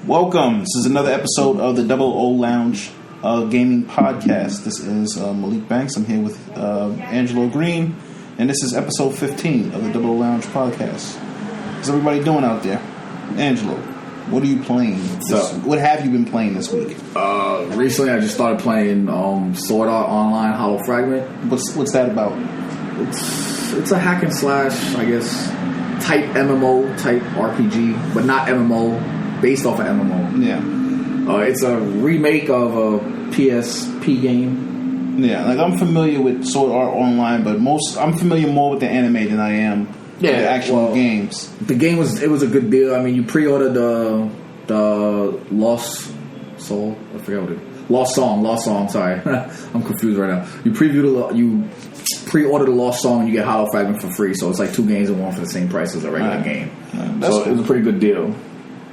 Welcome. This is another episode of the 00Lounge gaming podcast. This is Malik Banks. I'm here with Angelo Green, and this is episode 15 of the 00Lounge podcast. How's everybody doing out there? Angelo, what are you playing? What have you been playing this week? Recently, I just started playing Sword Art Online Hollow Fragment. What's that about? It's a hack and slash, I guess, type MMO, type RPG, but not MMO. Based off of MMO. Yeah. It's a remake of a PSP game. Yeah, like I'm familiar with Sword Art Online, but I'm familiar more with the anime than I am with the actual games. The game was a good deal. I mean, you pre-ordered the Lost Soul. I forgot what it is. Lost Song. Sorry, I'm confused right now. You pre-order the Lost Song and you get Hollow Fragment for free. So it's like 2 games in one for the same price as a regular game. So it was a pretty good deal.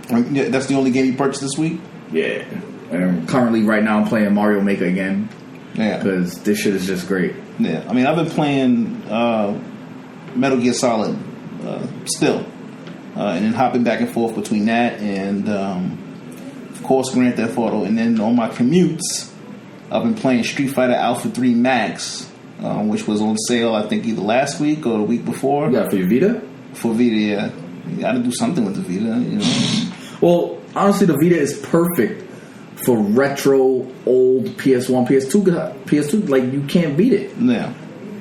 Yeah, that's the only game you purchased this week? Yeah. And currently, right now, I'm playing Mario Maker again. Yeah. Because this shit is just great. Yeah. I mean, I've been playing Metal Gear Solid still. And then hopping back and forth between that and, of course, Grand Theft Auto. And then on my commutes, I've been playing Street Fighter Alpha 3 Max, which was on sale, I think, either last week or the week before. Yeah, for your Vita? For Vita, yeah. You got to do something with the Vita, you know. Well, honestly, the Vita is perfect for retro, old PS1, PS2. Like, you can't beat it. Yeah.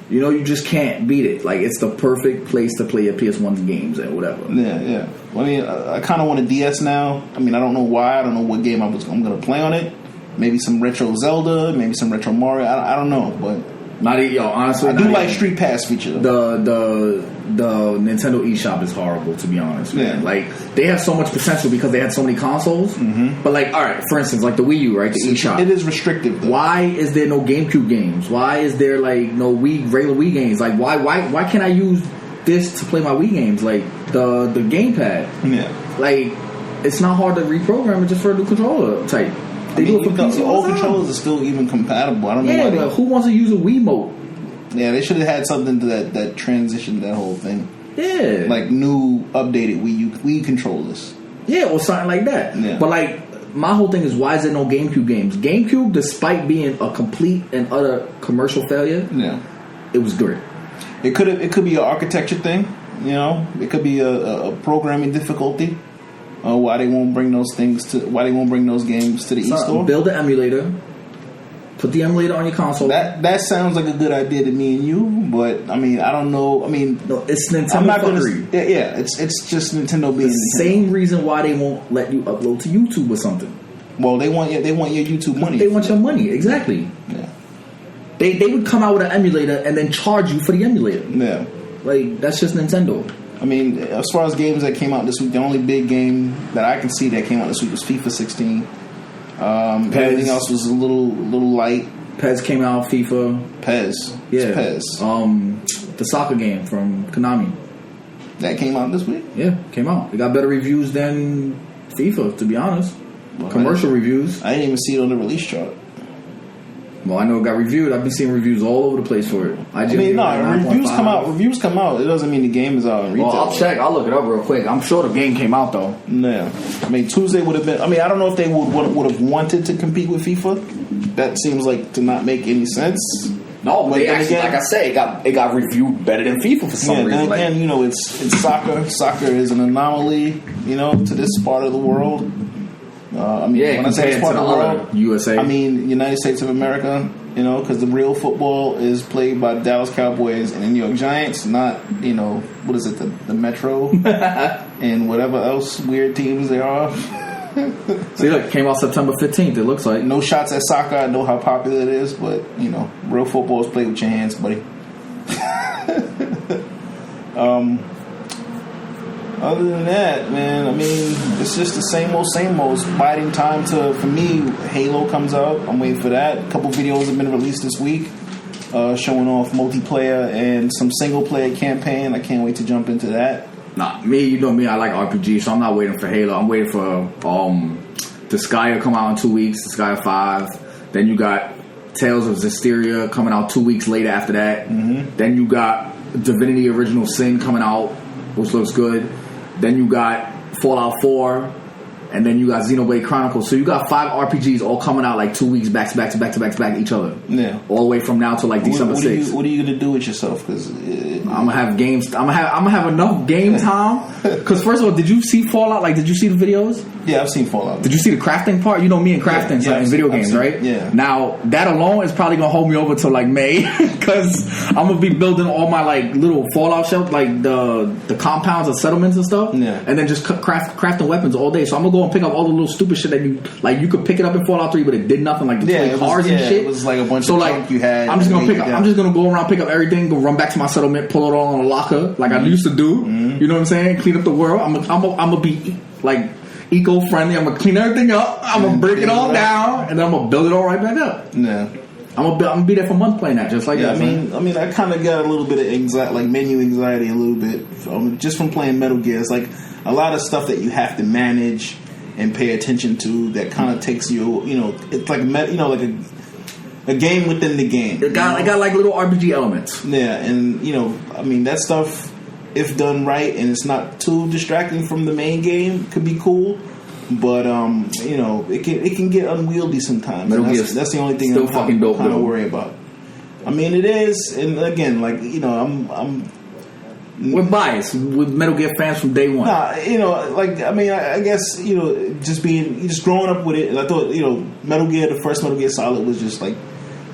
You know, you just can't beat it. Like, it's the perfect place to play your PS1 games and whatever. Yeah. Well, I mean, I kind of want a DS now. I mean, I don't know why. I don't know what game I'm going to play on it. Maybe some retro Zelda, maybe some retro Mario. I don't know, but... honestly, I do like Street Pass feature. The Nintendo eShop is horrible, to be honest. Man. Yeah. Like, they have so much potential because they had so many consoles. Mm-hmm. But, like, all right, for instance, like the Wii U, right? The eShop. It is restrictive, though. Why is there no GameCube games? Why is there, like, no regular Wii games? Like, why can't I use this to play my Wii games? Like, the gamepad. Yeah. Like, it's not hard to reprogram it just for a new controller type. They do it for PC. All controllers are still even compatible. I don't know why. Yeah, but who wants to use a Wiimote? Yeah, they should have had something to that transitioned that whole thing. Yeah. Like new, updated Wii controllers. Yeah, or something like that. Yeah. But like, my whole thing is, why is there no GameCube games? GameCube, despite being a complete and utter commercial failure, it was great. It could be an architecture thing, you know. It could be a programming difficulty. Why they won't bring those games to the eStore? Build an emulator. Put the emulator on your console. That sounds like a good idea to me and you, but I mean, I don't know. I mean, no, it's Nintendo. I'm not gonna. Yeah, it's just Nintendo being the same reason why they won't let you upload to YouTube or something. Well, they want your YouTube money. They want your money, exactly. Yeah. They would come out with an emulator and then charge you for the emulator. Yeah. Like, that's just Nintendo. I mean, as far as games that came out this week, the only big game that I can see that came out this week was FIFA 16. Everything else was a little light. PES came out. FIFA. PES. Yeah. It's PES. The soccer game from Konami. That came out this week? Yeah, came out. It got better reviews than FIFA, to be honest. Well, commercial reviews. I didn't even see it on the release chart. Well, I know it got reviewed. I've been seeing reviews all over the place for it. Reviews come out. It doesn't mean the game is out in retail. Well, I'll check. I'll look it up real quick. I'm sure the game came out, though. Yeah. I mean, Tuesday would have been... I mean, I don't know if they would have wanted to compete with FIFA. That seems like to not make any sense. No, but they actually, like I say, it got reviewed better than FIFA for some reason. Then again, you know, it's soccer. Soccer is an anomaly, you know, to this part of the world. I mean, when I say it's part of the world, USA. I mean United States of America. You know, because the real football is played by the Dallas Cowboys and the New York Giants, not, you know, what is it, the Metro and whatever else weird teams there are. See, look, it came out September 15th, it looks like. No shots at soccer. I know how popular it is, but, you know, real football is played with your hands, buddy. Other than that, man, I mean, it's just the same old. It's biding time for me, Halo comes out. I'm waiting for that. A couple videos have been released this week showing off multiplayer and some single-player campaign. I can't wait to jump into that. Nah, you know me, I like RPG, so I'm not waiting for Halo. I'm waiting for Disgaea to come out in 2 weeks, Disgaea 5. Then you got Tales of Zestiria coming out 2 weeks later after that. Mm-hmm. Then you got Divinity Original Sin coming out, which looks good. Then you got Fallout 4 and then you got Xenoblade Chronicles. So you got 5 RPGs all coming out like 2 weeks back to each other. Yeah, all the way from now to like December 6th. What are you gonna do with yourself? Because I'm gonna have games. I'm gonna have enough game time. Because first of all, did you see Fallout? Like, did you see the videos? Yeah, I've seen Fallout. Did you see the crafting part? You know me and crafting in video games, right? Yeah. Now that alone is probably gonna hold me over till like May, because I'm gonna be building all my like little Fallout shelf, like the compounds and settlements and stuff. Yeah. And then just crafting weapons all day. So I'm gonna go and pick up all the little stupid shit that you could pick it up in Fallout 3, but it did nothing. Like the cars and shit. It was like a bunch of junk you had. I'm just gonna go around, pick up everything, go run back to my settlement, pull it all on a locker like I used to do. You know what I'm saying? Clean up the world. I'm gonna be like eco-friendly. I'm gonna clean everything up. I'm gonna break it all down, and then I'm gonna build it all right back up. Yeah. I'm gonna be there for months playing that, just like that. I mean, I kind of got a little bit of anxiety, like menu anxiety, a little bit just from playing Metal Gear. It's like a lot of stuff that you have to manage and pay attention to that kind of takes you. You know, it's like like a game within the game. It got like little RPG elements. Yeah, and I mean that stuff, if done right and it's not too distracting from the main game, could be cool. But it can get unwieldy sometimes. That's the only thing I'm kind of worried about. I mean, it is, and again, like we're biased with Metal Gear fans from day one. Nah, I guess just growing up with it, and I thought Metal Gear, the first Metal Gear Solid was just like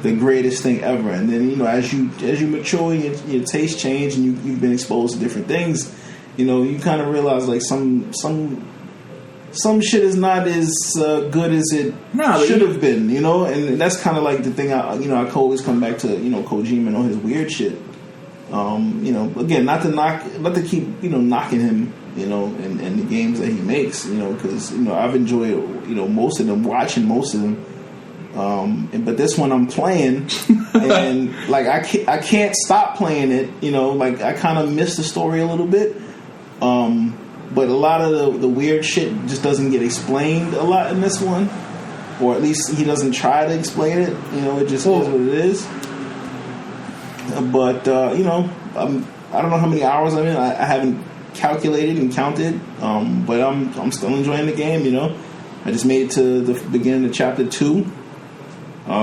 the greatest thing ever. And then as you mature, your taste change, and you've been exposed to different things. You kind of realize like some shit is not as good as it should have been, and that's kind of like the thing. I always come back to Kojima and all his weird shit. Again, not to keep knocking him, and the games that he makes, because I've enjoyed most of them, watching most of them. But this one I'm playing, and like I can't stop playing it. Like I kind of miss the story a little bit. But a lot of the weird shit just doesn't get explained a lot in this one, or at least he doesn't try to explain it. It just is what it is. But I don't know how many hours I'm in. I haven't calculated and counted. But I'm still enjoying the game. I just made it to the beginning of chapter 2,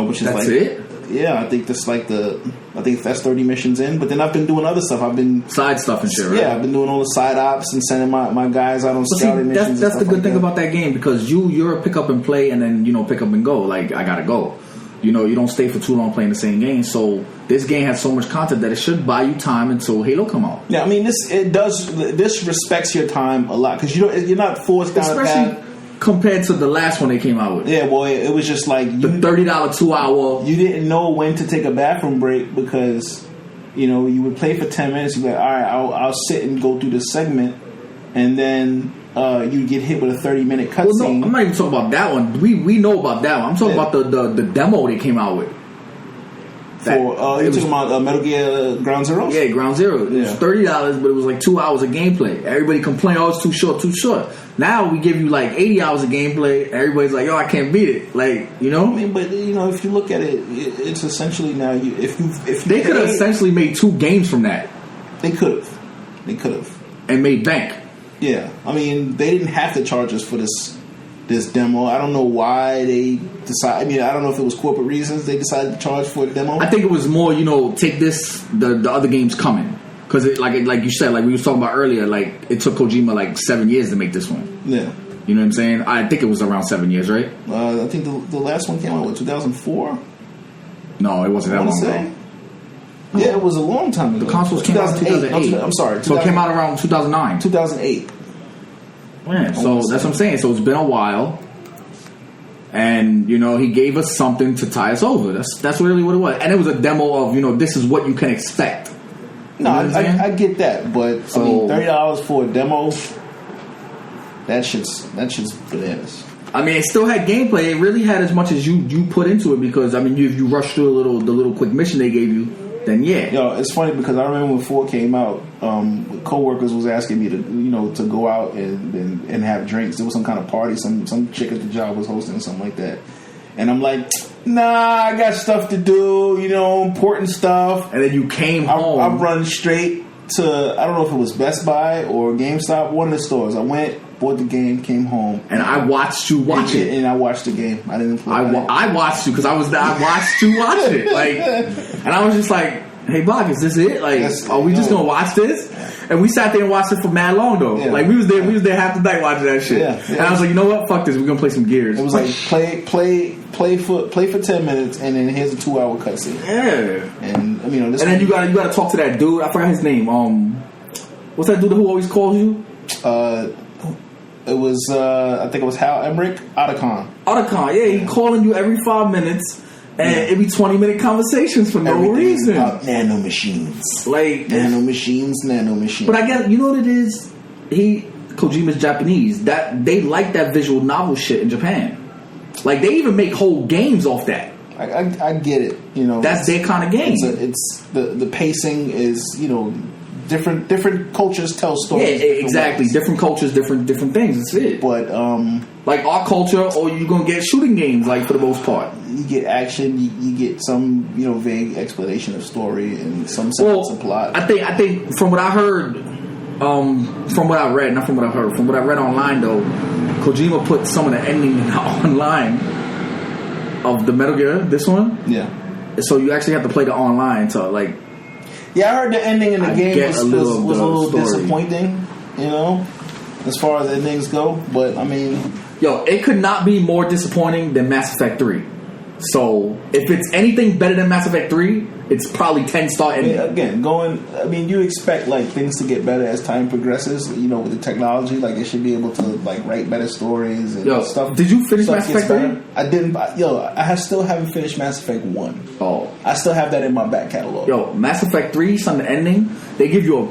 which is that's it. Yeah, I think that's that's 30 missions in. But then I've been doing other stuff. I've been side stuff and shit, right? Yeah, I've been doing all the side ops and sending my guys out on scouting missions. That's the good thing about that game, because you're a pick up and play, and then pick up and go. Like, I gotta go. You don't stay for too long playing the same game. So this game has so much content that it should buy you time until Halo come out. Yeah, I mean this respects your time a lot, because you're not forced down a path. Compared to the last one they came out with. Yeah, well, it was just like the $30 2-hour. You didn't know when to take a bathroom break, because you would play for 10 minutes. You'd be like, all right, I'll sit and go through this segment, and then you get hit with a 30-minute cutscene. Well, no, I'm not even talking about that one. We know about that one. I'm talking about the demo they came out with. You're talking about Metal Gear Ground Zero? Yeah, Ground Zero. It was $30, but it was like 2 hours of gameplay. Everybody complained, it's too short. Now we give you like 80 hours of gameplay. Everybody's like, I can't beat it. Like, I mean, but if you look at it, it's essentially now if they could have essentially made 2 games from that. They could have and made bank. Yeah, I mean, they didn't have to charge us for this demo. I don't know why they decided. I mean, I don't know if it was corporate reasons they decided to charge for the demo. I think it was more, take this. The other game's coming, because like you said, like we was talking about earlier, like it took Kojima like 7 years to make this one. Yeah, you know what I'm saying? I think it was around 7 years, right? I think the last one came out in 2004. No, it wasn't that long ago. Yeah, it was a long time ago. The consoles came out in 2008. No, I'm sorry. So it came out around 2009. 2008. Yeah, so that's what I'm saying. So it's been a while, and he gave us something to tie us over. That's really what it was, and it was a demo of this is what you can expect. No, I get that, but so, I mean, $30 for a demo, that shit's bananas. I mean, it still had gameplay. It really had as much as you put into it, because I mean, if you rushed through the little quick mission they gave you, then yeah. It's funny because I remember when 4 came out, coworkers was asking me to go out and have drinks. There was some kind of party, some chick at the job was hosting something like that, and I'm like, nah, I got stuff to do, important stuff. And then you came home. I run straight to, I don't know if it was Best Buy or GameStop, one of the stores. I went, bought the game, came home, and I watched you watch it. And I watched the game. I didn't play. I watched you because I watched you watch it. Like, and I was just like, "Hey, Bach, is this it? Like, are we just gonna watch this?" And we sat there and watched it for mad long though. Yeah. Like we was there half the night watching that shit. Yeah. And I was like, you know what? Fuck this. We're gonna play some Gears. It was like play for 10 minutes, and then here's a 2-hour cutscene. Yeah. And I mean, and then you gotta talk to that dude. I forgot his name. What's that dude who always calls you? It was I think it was Hal Emmerich, Otacon. Yeah, he calling you every 5 minutes. And it'd be 20-minute conversations for no reason. About nano machines. Like nano machines. But I guess you know what it is? Kojima's Japanese. That they like that visual novel shit in Japan. Like they even make whole games off that. I get it. You know, that's their kind of game. It's the pacing is, you know, different cultures tell stories. Yeah, exactly. Different cultures, different things. That's it. But like our culture, or you're gonna get shooting games, like for the most part. You get action. You get some, you know, vague explanation of story and some semblance of plot. I think from what I heard, from what I read, not from what I heard, from what I read online though, Kojima put some of the ending online of the Metal Gear. This one, yeah. So you actually have to play the online to like. Yeah, I heard the ending in the game was a little disappointing, you know, as far as endings go. But, I mean... Yo, it could not be more disappointing than Mass Effect 3. So, if it's anything better than Mass Effect 3, it's probably 10-star ending. Again, you expect, like, things to get better as time progresses, you know, with the technology. Like, they should be able to, like, write better stories and stuff. Did you finish Mass Effect 3? I didn't. I still haven't finished Mass Effect 1. Oh. I still have that in my back catalog. Yo, Mass Effect 3, some of the ending, they give you a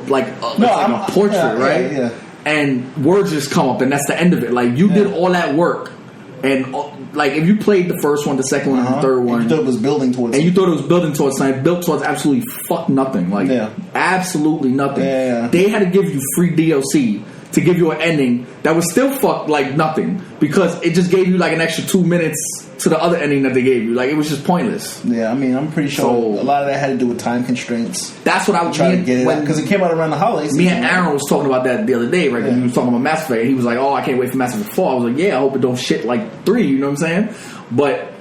portrait, right? Yeah. And words just come up, and that's the end of it. Like, you did all that work. And like, if you played the first one, the second one, and the third one, you thought it was building towards, and you thought it was building towards something, it built towards absolutely fuck nothing. Like, absolutely nothing. Yeah. They had to give you free DLC to give you an ending that was still fuck like nothing, because it just gave you like an extra 2 minutes to the other ending that they gave you. Like, it was just pointless. Yeah, I mean, I'm pretty sure a lot of that had to do with time constraints. That's what I was trying to get it because it came out around the holidays. Me and Aaron was talking about that the other day, right? Yeah. We was talking about Mass Effect. He was like, "Oh, I can't wait for Mass Effect 4." I was like, "Yeah, I hope it don't shit like 3." You know what I'm saying? But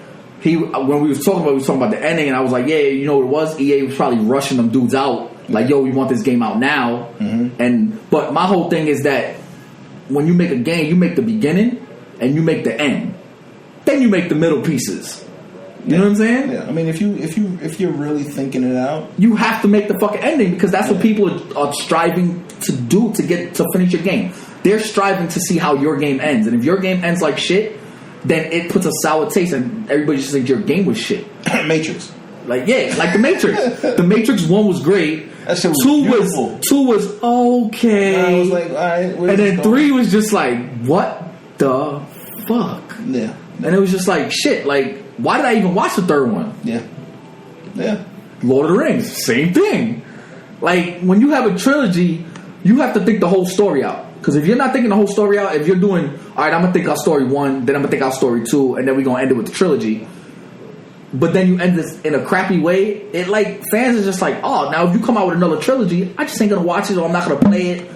when we was talking about the ending, and I was like, "Yeah, you know what it was? EA was probably rushing them dudes out. Like, yo, we want this game out now." Mm-hmm. But my whole thing is that when you make a game, you make the beginning and you make the end. Then you make the middle pieces. You know what I'm saying? Yeah. I mean, if you're really thinking it out, you have to make the fucking ending, because that's what people are striving to do to finish your game. They're striving to see how your game ends, and if your game ends like shit, then it puts a sour taste, and everybody just thinks your game was shit. Matrix, like the Matrix. The Matrix 1 was great. That shit was beautiful. 2 was okay. I was like, all right, and then 3 was just like, what the fuck? Yeah. And it was just like, shit, like, why did I even watch the third one? Yeah. Yeah. Lord of the Rings, same thing. Like, when you have a trilogy, you have to think the whole story out. Because if you're not thinking the whole story out, if you're doing, all right, I'm going to think out story 1, then I'm going to think out story 2, and then we're going to end it with the trilogy. But then you end this in a crappy way, it like, fans are just like, oh, now if you come out with another trilogy, I just ain't going to watch it, or I'm not going to play it.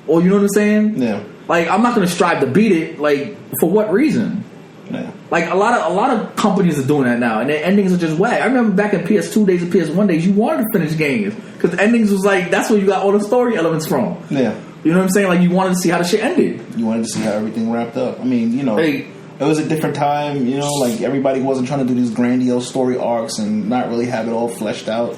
Or, you know what I'm saying? Yeah. Like, I'm not going to strive to beat it. Like, for what reason? Yeah. Like, a lot of companies are doing that now, and their endings are just whack. I remember back in PS2 days and PS1 days, you wanted to finish games because endings was like, that's where you got all the story elements from. Yeah, you know what I'm saying? Like, you wanted to see how the shit ended. You wanted to see how everything wrapped up. I mean, you know, it was a different time. You know, like, everybody wasn't trying to do these grandiose story arcs and not really have it all fleshed out.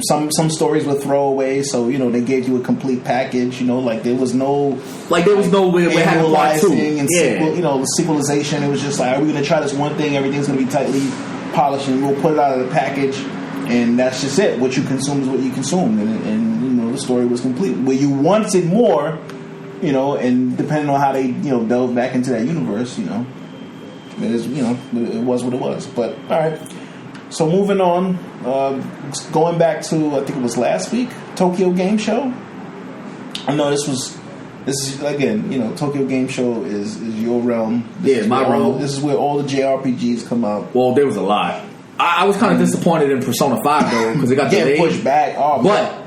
Some stories were throwaways, so, you know, they gave you a complete package. You know, like, there was no way we had annualizing and sequelization. It was just like, are we going to try this one thing? Everything's going to be tightly polished, and we'll put it out of the package, and that's just it. What you consume is what you consume, and you know, the story was complete. Where you wanted more, you know, and depending on how they, you know, delve back into that universe, you know, it was what it was. But all right. So moving on, going back to, I think it was last week, Tokyo Game Show. I know this is again, you know, Tokyo Game Show is your realm. My realm. This is where all the JRPGs come out. Well, there was a lot. I was kind of disappointed in Persona 5 though, because it got delayed. Pushed back. Oh, but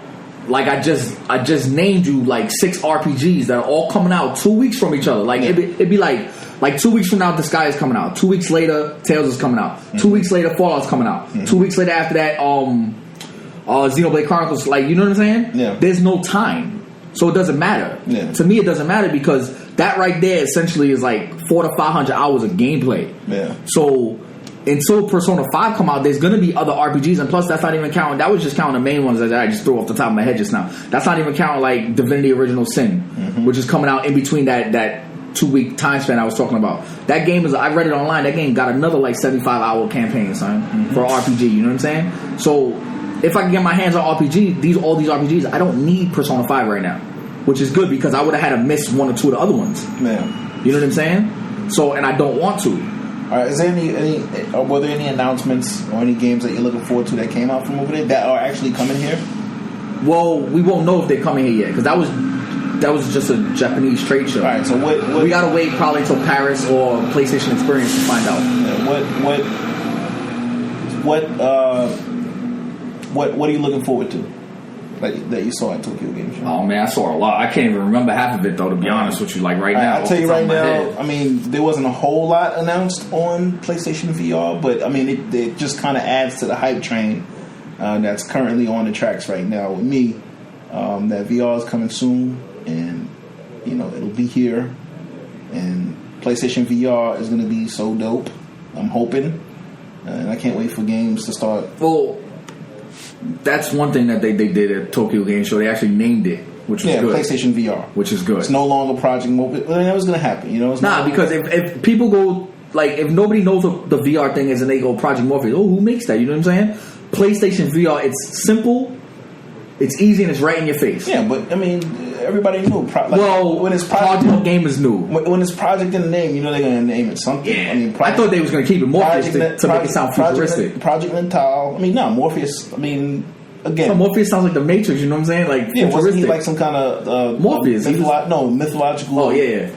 like I just named you like 6 RPGs that are all coming out 2 weeks from each other. Like it'd be like 2 weeks from now, The Sky is coming out. 2 weeks later, Tales is coming out. 2 weeks later, Fallout's coming out. 2 weeks later after that, Xenoblade Chronicles. Like, you know what I'm saying? Yeah. There's no time, so it doesn't matter. Yeah. To me, it doesn't matter because that right there essentially is like 400 to 500 hours of gameplay. Yeah. So until Persona 5 come out, there's going to be other RPGs, and plus that's not even counting. That was just counting the main ones that I just threw off the top of my head just now. That's not even counting like Divinity Original Sin, which is coming out in between that 2 week time span I was talking about. That game is, I read it online. That game got another like 75-hour campaign, son, for RPG. You know what I'm saying? So if I can get my hands on RPG, all these RPGs, I don't need Persona 5 right now, which is good because I would have had to miss 1 or 2 of the other ones. Yeah. You know what I'm saying? So, and I don't want to. All right. Is there were there any announcements or any games that you're looking forward to that came out from over there that are actually coming here? Well, we won't know if they're coming here yet because that was just a Japanese trade show. All right. So what we gotta wait probably till Paris or PlayStation Experience to find out. What are you looking forward to? Like that you saw at Tokyo Game Show? Oh man, I saw a lot. I can't even remember half of it though. To be honest with you, like right now, I'll tell you right now. I mean, there wasn't a whole lot announced on PlayStation VR, but I mean, it just kind of adds to the hype train that's currently on the tracks right now with me. That VR is coming soon, and you know it'll be here, and PlayStation VR is going to be so dope. I'm hoping, and I can't wait for games to start. Well, that's one thing that they did at Tokyo Game Show. They actually named it, which was good. PlayStation VR, which is good. It's no longer Project Mobile. Well, that was going to happen, you know. It's because if people go like if nobody knows what the VR thing is and they go Project Morpheus, who makes that? You know what I'm saying? PlayStation VR, it's simple, it's easy, and it's right in your face. Yeah, but I mean, everybody knew. When it's Project game is new. When it's Project in the name, you know they're going to name it something. Yeah. I mean, I thought they was going to keep it Morpheus to make it sound futuristic. Project Mental. I mean, no, Morpheus. I mean, again, so Morpheus sounds like the Matrix. You know what I'm saying? Like yeah, wasn't he like some kind of Morpheus? Mythological. Oh yeah.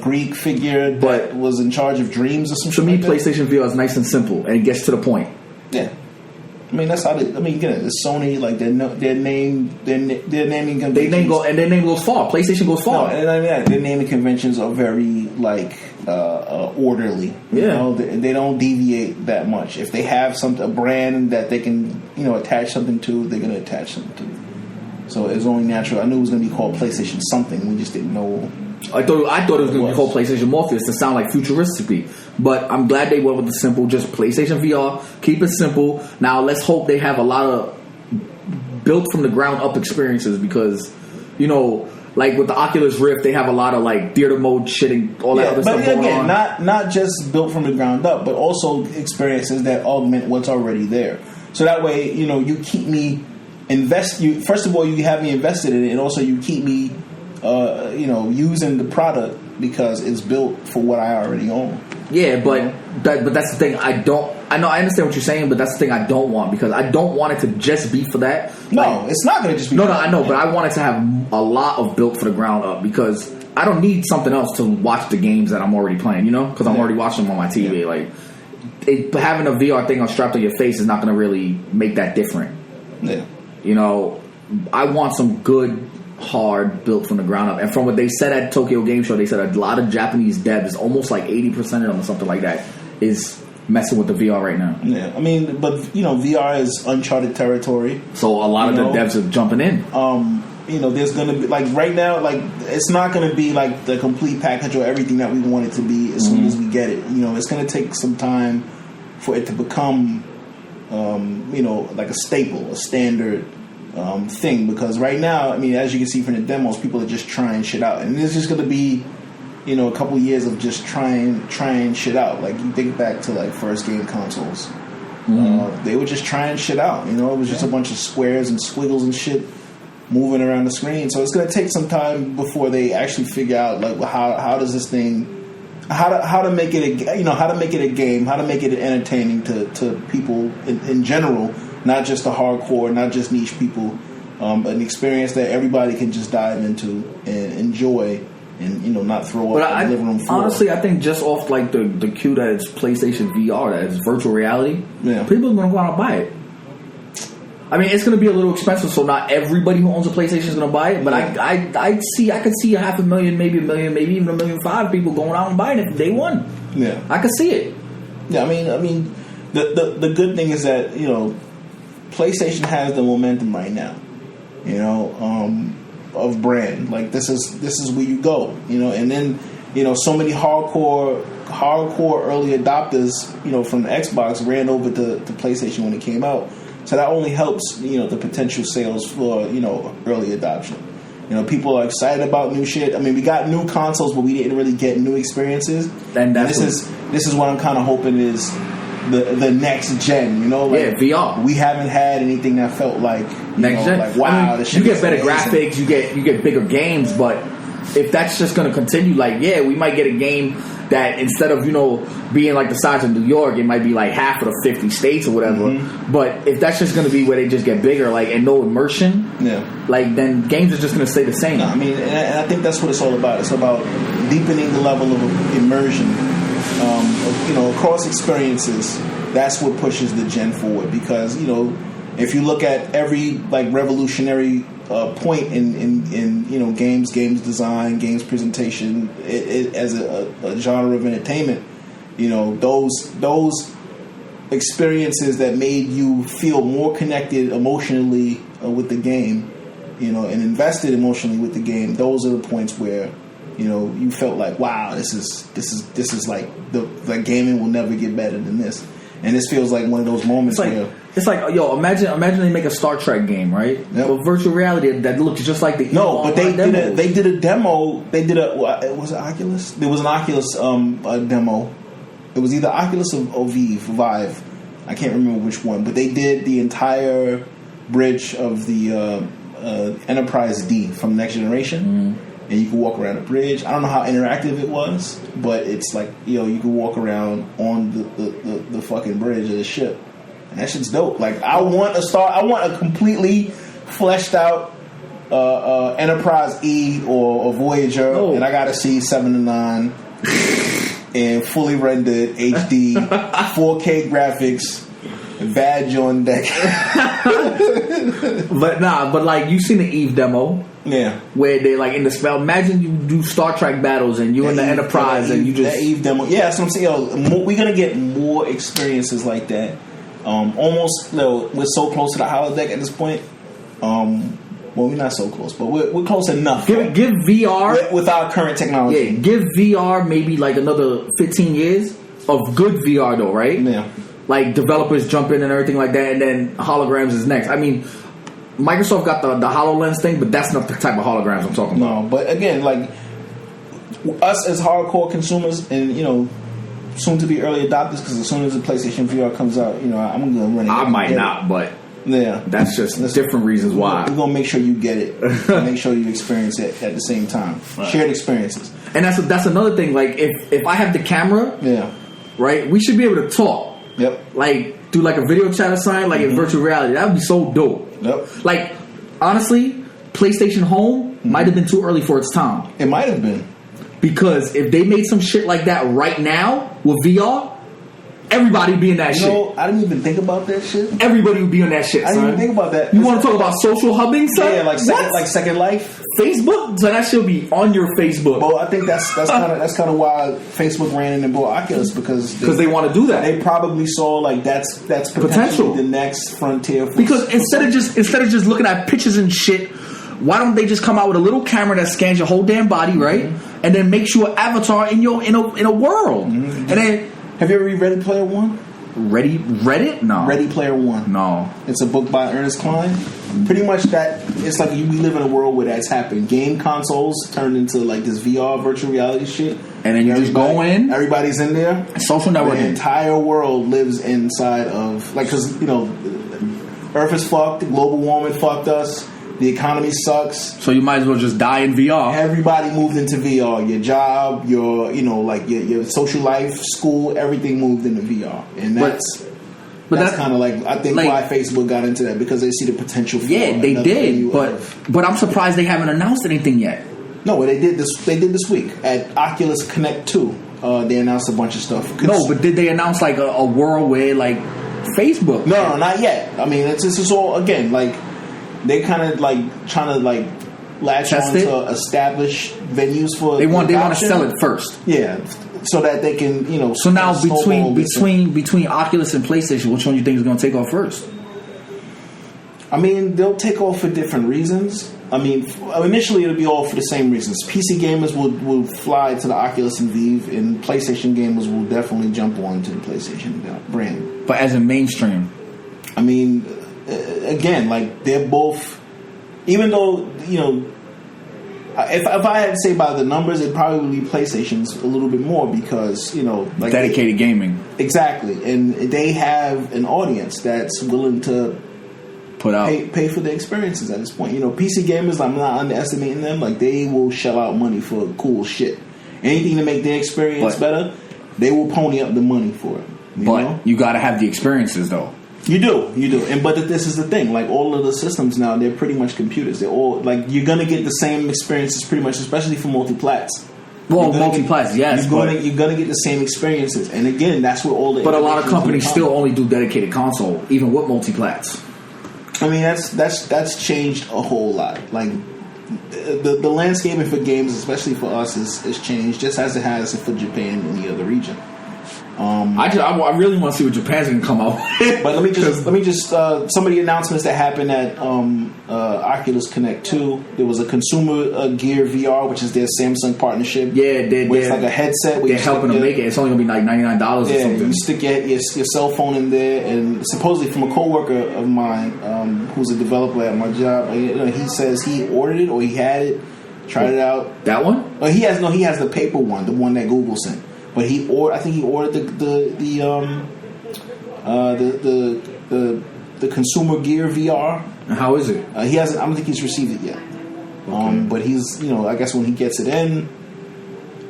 Greek figure that was in charge of dreams or something. To me, like PlayStation VR is nice and simple, and it gets to the point. Yeah. I mean that's how they. I mean, again, it's Sony. Like their naming conventions. Their name goes far. PlayStation goes far. No, and I mean, their naming conventions are very like orderly. Yeah, you know, they don't deviate that much. If they have a brand that they can attach something to, they're going to attach something to. So it's only natural. I knew it was going to be called PlayStation something. We just didn't know. I thought it was going to be called PlayStation Morpheus to sound like futuristic. But I'm glad they went with the simple, just PlayStation VR. Keep it simple. Now let's hope they have a lot of built from the ground up experiences because, like with the Oculus Rift, they have a lot of like theater mode shit and all that other stuff going on. Not just built from the ground up, but also experiences that augment what's already there. So that way, you keep me first of all, you have me invested in it, and also you keep me using the product because it's built for what I already own. Yeah, but that's the thing. I understand what you're saying, but that's the thing I don't want because I don't want it to just be for that. No, it's not going to just be. No, I know, but I want it to have a lot of built for the ground up because I don't need something else to watch the games that I'm already playing. Because I'm already watching them on my TV. Yeah. Like having a VR thing strapped on your face is not going to really make that different. Yeah. I want some good, hard, built from the ground up. And from what they said at Tokyo Game Show, they said a lot of Japanese devs, almost like 80% of them or something like that, is messing with the VR right now. Yeah, I mean, but VR is uncharted territory. So a lot of the devs are jumping in. There's going to be like right now, like it's not going to be like the complete package or everything that we want it to be as soon as we get it. It's going to take some time for it to become, like a staple, a standard. Thing because right now, I mean, as you can see from the demos, people are just trying shit out, and it's just going to be, a couple years of just trying shit out. Like you think back to like first game consoles, they were just trying shit out. It was just a bunch of squares and squiggles and shit moving around the screen. So it's going to take some time before they actually figure out like how does this thing, how to make it how to make it a game, how to make it entertaining to people in general. Not just the hardcore, not just niche people, but an experience that everybody can just dive into and enjoy and, not throw up on the living room floor. Honestly, I think just off like the cue that it's PlayStation VR, that it's virtual reality, people are going to go out and buy it. I mean, it's going to be a little expensive, so not everybody who owns a PlayStation is going to buy it. But I could see 500,000, maybe 1 million, maybe even 1.5 million people going out and buying it day one. Yeah, I could see it. Yeah, I mean, the good thing is that PlayStation has the momentum right now. Of brand. Like this is where you go. And then so many hardcore early adopters from the Xbox ran over to PlayStation when it came out. So that only helps, the potential sales for, early adoption. People are excited about new shit. I mean, we got new consoles, but we didn't really get new experiences. And this is what I'm kind of hoping is the next gen. VR. We haven't had anything that felt like next gen. Like wow, this shit you get better amazing. graphics, you get bigger games, but if that's just going to continue, we might get a game that instead of being like the size of New York, it might be like half of the 50 states or whatever. Mm-hmm. But if that's just going to be where they just get bigger, and no immersion, then games are just going to stay the same. No, I mean, and I think that's what it's all about. It's about deepening the level of immersion, across experiences. That's what pushes the gen forward because if you look at every revolutionary point in games design, games presentation, it as a genre of entertainment, those experiences that made you feel more connected emotionally with the game, and invested emotionally with the game. Those are the points where you felt like, wow, this is like the gaming will never get better than this. And this feels like one of those moments where it's like, imagine they make a Star Trek game, right? Yep. With virtual reality that looks just like the but they did a demo. They did was it Oculus? There was an Oculus demo. It was either Oculus or Vive. I can't remember which one, but they did the entire bridge of the Enterprise D from Next Generation. And you can walk around the bridge. I don't know how interactive it was, but it's like, you can walk around on the fucking bridge of the ship. And that shit's dope. Like, I want a completely fleshed out Enterprise E or Voyager, and I gotta see 7 to 9 and fully rendered HD 4K graphics. Badge on deck. but you've seen the Eve demo. Yeah. Where they in the spell. Imagine you do Star Trek battles and you're in the Enterprise and you just. That Eve demo. Yeah, that's what I'm saying. We're going to get more experiences like that. Almost, we're so close to the holodeck at this point. Well, we're not so close, but we're close enough. Give VR. With our current technology. Yeah, give VR maybe another 15 years of good VR though, right? Yeah. Developers jump in and everything like that, and then holograms is next. I mean, Microsoft got the HoloLens thing, but that's not the type of holograms I'm talking about. No, but again, us as hardcore consumers and, soon to be early adopters, because as soon as the PlayStation VR comes out, I'm going to run it. I might not, but yeah, that's just different reasons why. We're going to make sure you get it. Make sure you experience it at the same time. Right. Shared experiences. And that's another thing. If I have the camera, right, we should be able to talk. Yep. Do a video chat or something, in virtual reality. That would be so dope. Yep. Honestly, PlayStation Home might have been too early for its time. It might have been. Because if they made some shit like that right now with VR, everybody would be in that shit. I didn't even think about that shit. Everybody would be on that shit, son. I didn't even think about that. You want to talk about social hubbing, son? Yeah, like Second Life. Facebook? So that should be on your Facebook. Well, I think that's kind of why Facebook ran in and bought Oculus, because they want to do that. They probably saw that's potential, the next frontier. Because instead of just looking at pictures and shit, why don't they just come out with a little camera that scans your whole damn body, right? Mm-hmm. And then makes you an avatar in a world. Mm-hmm. And then, have you ever read Ready Player One? Read it? No. Ready Player One. No. It's a book by Ernest Cline. Pretty much that. It's like we live in a world where that's happened. Game consoles turned into this VR virtual reality shit. And then you just go in. Everybody's in there. Social networking. The entire world lives inside of because Earth is fucked. Global warming fucked us. The economy sucks. So you might as well just die in VR. Everybody moved into VR. Your job, your your social life, school, everything moved into VR. And that's kind of I think why Facebook got into that, because they see the potential for they did. But I'm surprised they haven't announced anything yet. No, they did this week at Oculus Connect 2. They announced a bunch of stuff. No, but did they announce a world where Facebook. No, not yet. I mean, this is all again like they kind of like trying to like latch on to establish venues for. They want to sell it first. Yeah, so that they can So now between Oculus and PlayStation, which one do you think is going to take off first? I mean, they'll take off for different reasons. I mean, initially it'll be all for the same reasons. PC gamers will fly to the Oculus and Vive, and PlayStation gamers will definitely jump on to the PlayStation brand. But as a mainstream, I mean, again, like they're both. Even though if I had to say by the numbers, it'd probably be PlayStation's a little bit more because like dedicated gaming, exactly, and they have an audience that's willing to. Pay for the experiences at this point. PC gamers, I'm not underestimating them. Like, they will shell out money for cool shit. Anything to make their experience better, they will pony up the money for it. You got to have the experiences, though. You do. But this is the thing. Like, all of the systems now, they're pretty much computers. They're all like you're gonna get the same experiences pretty much, especially for multi-plats. Well, multi-plats, yes. You're gonna get the same experiences, and again, that's where all the. But a lot of companies still only do dedicated console, even with multi-plats. I mean, that's changed a whole lot. Like the landscaping for games, especially for us, is changed just as it has for Japan and the other region. I really want to see what Japan's gonna come out with. But let me just some of the announcements that happened at Oculus Connect 2. There was a consumer gear VR, which is their Samsung partnership. Yeah, it's like a headset. Where they're helping them make it. It's only gonna be like $99 or something. You stick your cell phone in there, and supposedly from a coworker of mine who's a developer at my job, he says he ordered it or he had it, tried it out. That one? He has the paper one, the one that Google sent. But I think he ordered the consumer gear VR. And how is it? He hasn't. I don't think he's received it yet. Okay. But he's I guess when he gets it in.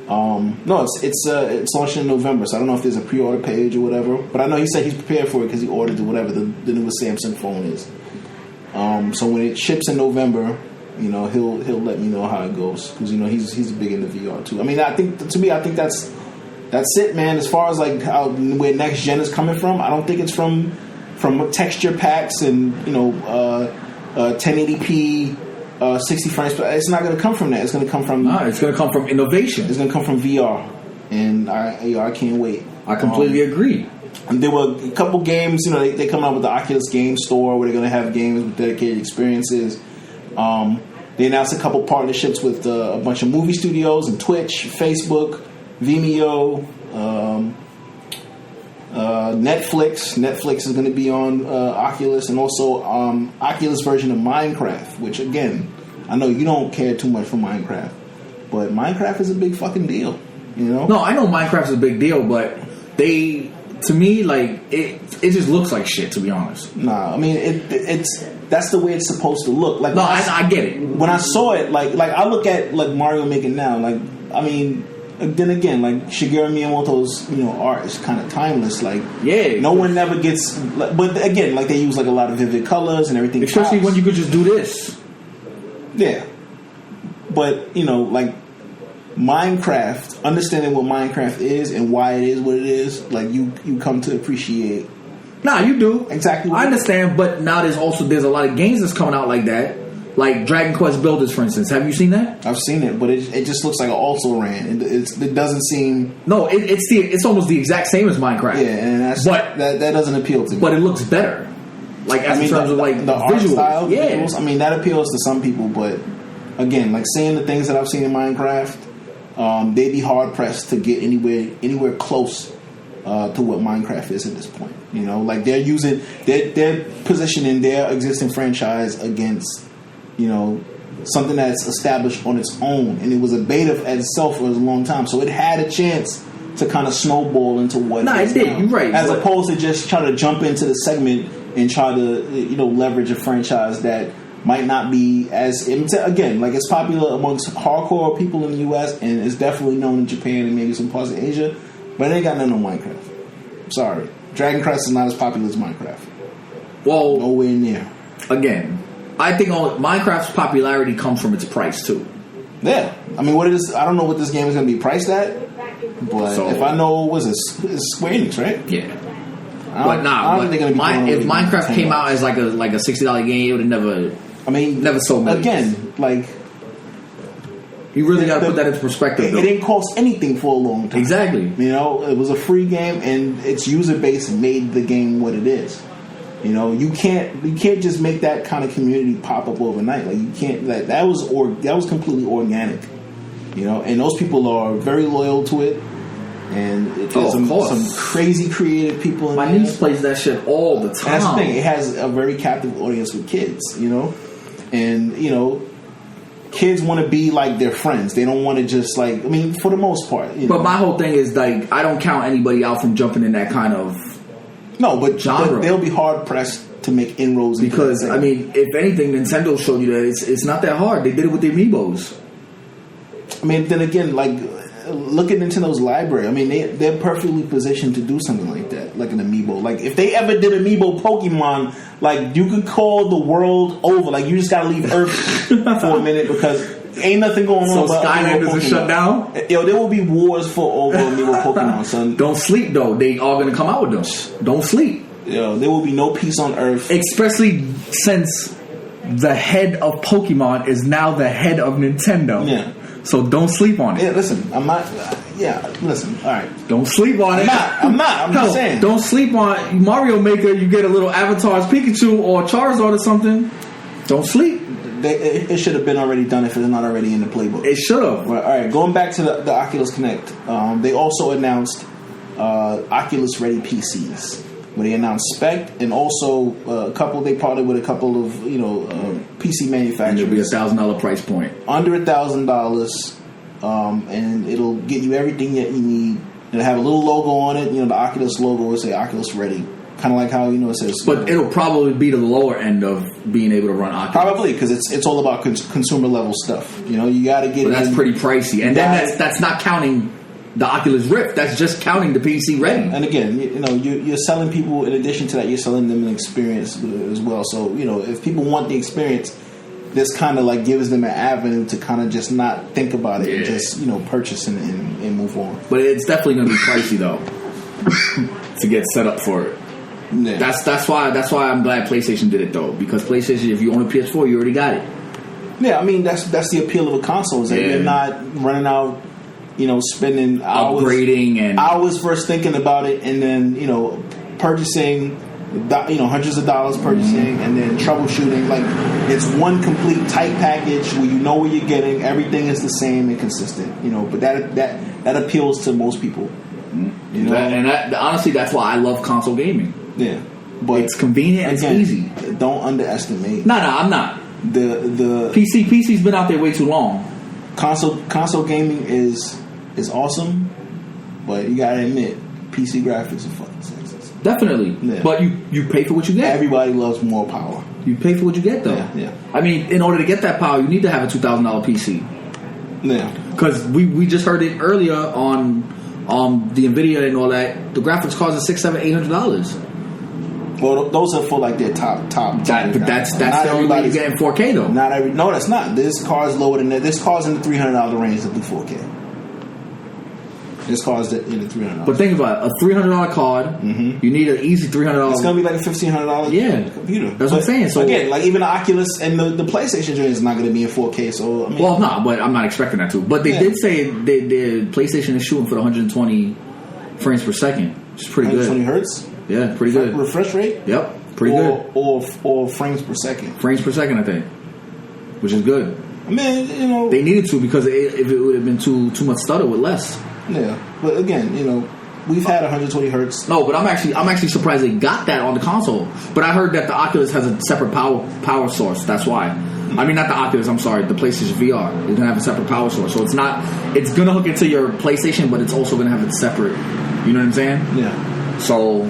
No, it's launching in November, so I don't know if there's a pre-order page or whatever. But I know he said he's prepared for it because he ordered whatever the newest Samsung phone is. So when it ships in November, he'll let me know how it goes because he's big into VR too. I mean, I think that's it, man. As far as like where next gen is coming from, I don't think it's from texture packs and 1080p 60 frames. But it's not going to come from that. It's going to come from it's going to come from innovation. It's going to come from VR, and I can't wait. I completely agree. And there were a couple games. They come out with the Oculus Game Store where they're going to have games with dedicated experiences. They announced a couple partnerships with a bunch of movie studios and Twitch, Facebook, Vimeo, Netflix. Netflix is going to be on Oculus, and also Oculus version of Minecraft, which again, I know you don't care too much for Minecraft, but Minecraft is a big fucking deal. No, I know Minecraft is a big deal, but to me, like it just looks like shit. To be honest, nah. I mean, that's the way it's supposed to look. Like, no, I get it. When I saw it, like I look at like Mario Maker now, like I mean. Then again, like Shigeru Miyamoto's, art is kind of timeless. Like, no one never gets. But again, like they use like a lot of vivid colors and everything. Especially when you could just do this. Yeah, but like Minecraft, understanding what Minecraft is and why it is what it is, like you come to appreciate. Nah, you do exactly. I understand, but now there's a lot of games that's coming out like that. Like Dragon Quest Builders, for instance. Have you seen that? I've seen it, but it just looks like an also-ran. It doesn't seem... No, it's almost the exact same as Minecraft. Yeah, and that doesn't appeal to me. But it looks better. Like, in terms of, like, the art style, yeah. visuals, I mean, that appeals to some people, but, again, like, seeing the things that I've seen in Minecraft, they'd be hard-pressed to get anywhere close to what Minecraft is at this point. Like, they're positioning their existing franchise against... something that's established on its own, and it was a beta at itself for a long time, so it had a chance to kind of snowball into what it did now. You're right, as opposed to just try to jump into the segment and try to leverage a franchise that might not be as again, like it's popular amongst hardcore people in the US and it's definitely known in Japan and maybe some parts of Asia, but it ain't got nothing on Minecraft. Sorry, Dragon Quest is not as popular as Minecraft. Well, nowhere near. Again, I think Minecraft's popularity comes from its price too. Yeah, I mean, I don't know what this game is going to be priced at, but if I know, it's Square Enix, right? Yeah. But nah, but if Minecraft came out as like a $60 game, it would have never. I mean, never sold millions. Again, like. You really got to put that into perspective. It didn't cost anything for a long time. Exactly. You know, it was a free game, and its user base made the game what it is. You know, you can't just make that kind of community pop up overnight. Like you can't. Like that was completely organic. You know, and those people are very loyal to it. And there's some crazy creative people in there. My niece plays that shit all the time. And that's the thing. It has a very captive audience with kids. You know, and you know. Kids want to be like their friends. They don't want to just like. I mean, for the most part. But my whole thing is like, I don't count anybody out from jumping in that kind of genre. They'll be hard pressed to make inroads. Because I mean, if anything, Nintendo showed you that it's not that hard. They did it with the Amiibos. I mean, then again, like look at Nintendo's library. I mean, they're perfectly positioned to do something like that, like an Amiibo. Like if they ever did Amiibo Pokemon, like you could call the world over. Like you just gotta leave Earth for a minute because ain't nothing going on. So Skylanders is shut down. Yo, there will be wars for over Amiibo Pokemon, son. Don't sleep though. They are gonna come out with them. Don't sleep. Yo, there will be no peace on Earth, especially since the head of Pokemon is now the head of Nintendo. Yeah. So don't sleep on it. Yeah, listen, I'm not. Listen, all right. Don't sleep on it. I'm not. I'm just saying. Don't sleep on Mario Maker. You get a little Avatar's Pikachu or Charizard or something. Don't sleep. It should have been already done if it's not already in the playbook. It should have. All right, going back to the Oculus Connect, they also announced Oculus Ready PCs. Where they announced spec and also they partnered with a couple of PC manufacturers. And it'll be $1,000 price point. Under $1,000, and it'll get you everything that you need. It'll have a little logo on it. You know, the Oculus logo will say Oculus Ready, kind of like how it says. But it'll probably be the lower end of being able to run Oculus. Probably because it's all about consumer level stuff. You know, you got to get. But that's pretty pricey, and then that's not counting the Oculus Rift. That's just counting the PC Ready. And again, you're selling people. In addition to that, you're selling them an experience as well. So if people want the experience, this kind of like gives them an avenue to kind of just not think about it and just purchase and move on. But it's definitely going to be pricey though to get set up for it. Yeah. That's why I'm glad PlayStation did it though, because PlayStation, if you own a PS4, you already got it. Yeah, I mean that's the appeal of a console is that you're not running out. Spending hours, upgrading and hours first thinking about it, and then purchasing, hundreds of dollars purchasing, and then troubleshooting. Like it's one complete tight package where you know what you're getting. Everything is the same and consistent. But that appeals to most people. Honestly, that's why I love console gaming. Yeah, but it's convenient. It's easy. Don't underestimate. No, I'm not. The PC's been out there way too long. Console gaming is awesome, but you gotta admit, PC graphics are fucking sexist. Definitely, but you pay for what you get. Everybody loves more power. You pay for what you get, though. Yeah. I mean, in order to get that power, you need to have a $2,000 PC. Yeah, because we just heard it earlier on the Nvidia and all that. The graphics cards are $600, $800. Well, those are for like their top. But that's the only way you get in 4K though. No, that's not. This car's lower than that. This car's in the $300 range to do 4K. This car's in the $300. But think about it, a $300 card. Mm-hmm. You need an easy $300. It's gonna be like a $1,500 computer. That's what I'm saying. So again, like even the Oculus and the PlayStation joint is not going to be in 4K. So but I'm not expecting that to. But they did say the PlayStation is shooting for the 120 frames per second, which is pretty good. 120 hertz. Yeah, pretty good. Refresh rate? Yep, pretty good. Or frames per second. Frames per second, I think, which is good. I mean, they needed to because if it would have been too much stutter with less. Yeah, but again, we've had 120 hertz. No, but I'm actually surprised they got that on the console. But I heard that the Oculus has a separate power source. That's why. I mean, not the Oculus. I'm sorry, the PlayStation VR. It's gonna have a separate power source, so it's gonna hook into your PlayStation, but it's also gonna have it separate. You know what I'm saying? Yeah. So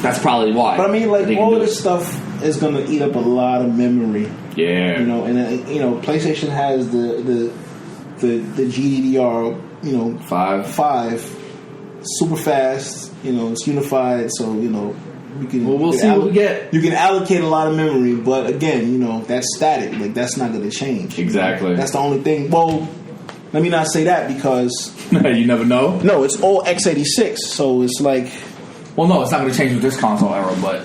that's probably why. But I mean, like all of this stuff is gonna eat up a lot of memory. Yeah. And PlayStation has the GDDR. 5 super fast. It's unified, so we can. Well, we'll see what we get. You can allocate a lot of memory, but again, that's static. Like that's not going to change. Exactly. That's the only thing. Well, let me not say that because you never know. No, it's all x86, so it's like Well, no, it's not going to change with this console era, but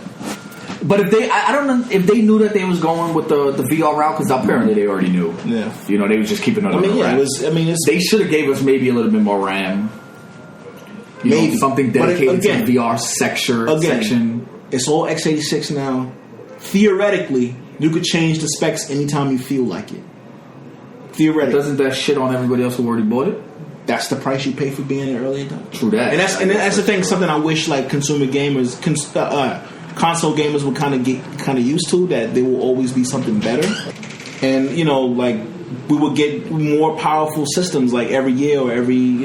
if they, I don't know if they knew that they was going with the VR route, because apparently they already knew. Yeah. You know, they was just keeping it. They should have gave us maybe a little bit more RAM. Maybe something dedicated to the VR section. It's all x86 now. Theoretically, you could change the specs anytime you feel like it. Theoretically, doesn't that shit on everybody else who already bought it? That's the price you pay for being an early adopter. True that. And that's the thing. Something I wish like consumer gamers, console gamers would kind of get used to, that there will always be something better, and you know, like we would get more powerful systems like every year or every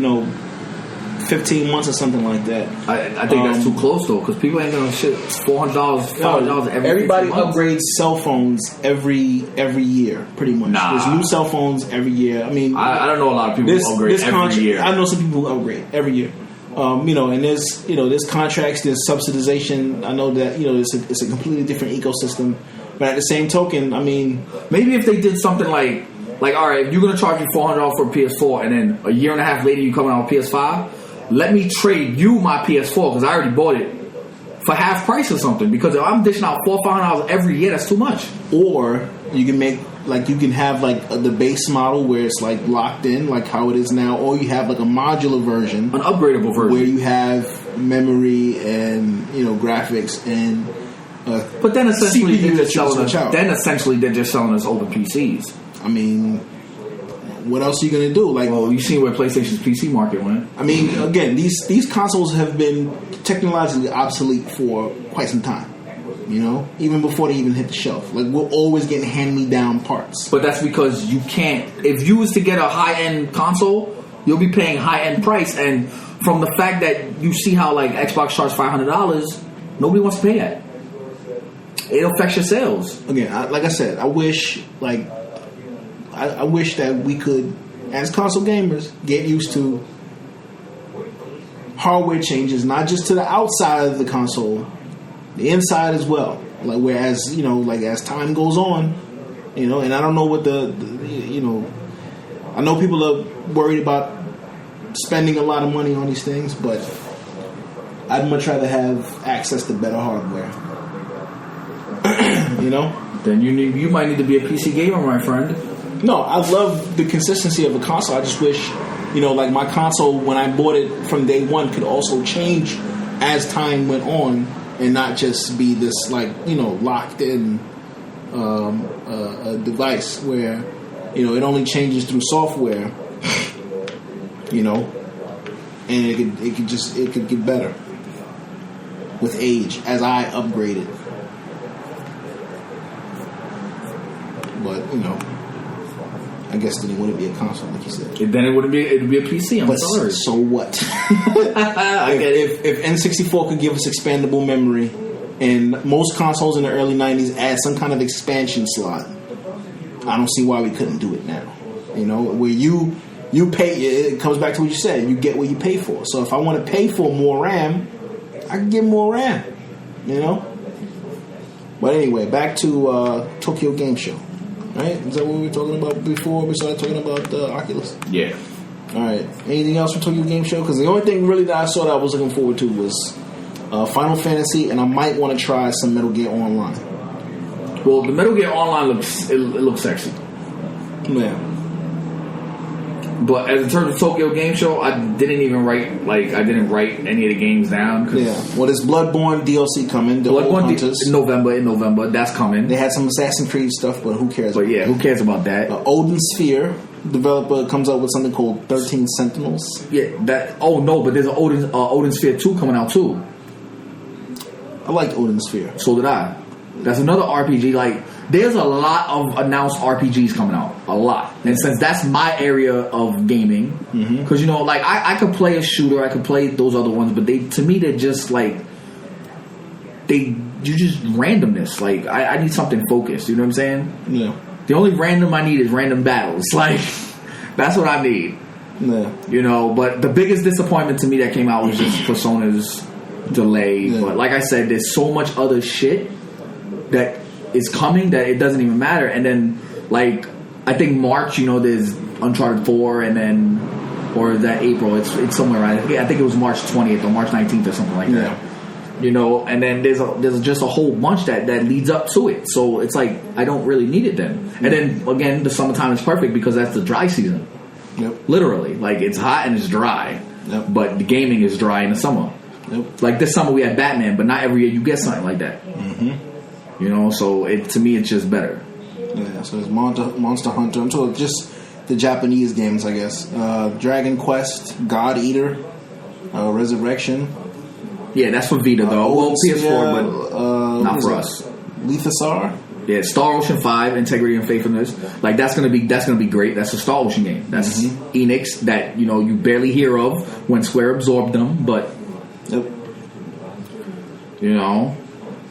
15 months or something like that. I think that's too close though, because people ain't gonna shit $400, $500 every. Everybody upgrades cell phones every year, pretty much. Nah. There's new cell phones every year. I mean, I don't know a lot of people who upgrade every year. I know some people who upgrade every year. And there's contracts, there's subsidization. I know that it's a completely different ecosystem. But at the same token, I mean, maybe if they did something like all right, if you're gonna charge me $400 for a PS4, and then a year and a half later you come out with PS5. Let me trade you my PS4 because I already bought it for half price or something. Because if I'm dishing out $400 or $500 every year, that's too much. Or you can have the base model where it's like locked in, like how it is now, or you have like a modular version, an upgradable version, where you have memory and graphics and. But then essentially they're just selling us. Then essentially they're just selling us open PCs. I mean. What else are you going to do? Like, well, you see where PlayStation's PC market went. I mean, again, these consoles have been technologically obsolete for quite some time. Even before they even hit the shelf. Like, we're always getting hand-me-down parts. But that's because you can't. If you was to get a high-end console, you'll be paying high-end price. And from the fact that you see how like Xbox charges $500, nobody wants to pay that. It affects your sales. Again, like I said, I wish that we could, as console gamers, get used to hardware changes, not just to the outside of the console, the inside as well. Like, whereas, as time goes on, and I don't know what I know people are worried about spending a lot of money on these things, but I'd much rather have access to better hardware. Then you might need to be a PC gamer, my friend. No, I love the consistency of a console. I just wish, like my console, when I bought it from day one, could also change as time went on and not just be this, locked in device where, it only changes through software, and it could get better with age as I upgraded. But, I guess then it wouldn't be a console, like you said. Then it would be a PC. I'm sorry. So what? If N64 could give us expandable memory, and most consoles in the early '90s add some kind of expansion slot, I don't see why we couldn't do it now. Where you pay, it comes back to what you said. You get what you pay for. So if I want to pay for more RAM, I can get more RAM. But anyway, back to Tokyo Game Show. Right? Is that what we were talking about before we started talking about the Oculus? Yeah. All right. Anything else from Tokyo Game Show? Because the only thing really that I saw that I was looking forward to was Final Fantasy, and I might want to try some Metal Gear Online. Well, the Metal Gear Online looks sexy. Yeah. But as in terms of Tokyo Game Show, I didn't write any of the games down. Yeah. Well, there's Bloodborne DLC coming. Bloodborne in November, that's coming. They had some Assassin's Creed stuff, but who cares? But yeah, who cares about that? Odin Sphere developer comes up with something called 13 Sentinels. Yeah. But there's an Odin Sphere 2 coming out too. I liked Odin Sphere. So did I. That's another RPG. Like, there's a lot of announced RPGs coming out. A lot. And since that's my area of gaming, because, I could play a shooter, I could play those other ones, but to me, they're just like, you just randomness. Like, I need something focused. You know what I'm saying? Yeah. The only random I need is random battles. Like, that's what I need. Yeah. But the biggest disappointment to me that came out was just Persona's delay. Yeah. But like I said, there's so much other shit that is coming that it doesn't even matter. And then, I think March, there's Uncharted 4, and then, or that April, it's somewhere right. I think it was March 20th or March 19th or something like that. You know, and then there's just a whole bunch that leads up to it. So it's like I don't really need it then. And then again, the summertime is perfect because that's the dry season. Yep. Literally, like it's hot and it's dry. Yep. But the gaming is dry in the summer. Yep. Like this summer we had Batman, but not every year you get something like that. Mm-hmm. You know, so to me it's just better. Yeah. So it's Monster Hunter. I'm talking just the Japanese games, I guess. Dragon Quest, God Eater, Resurrection. Yeah, that's for Vita though. Well, PS4, but not for us. Lethasar. Yeah, Star Ocean 5, Integrity and Faithfulness. Like that's gonna be great. That's a Star Ocean game. That's Enix that you barely hear of when Square absorbed them, but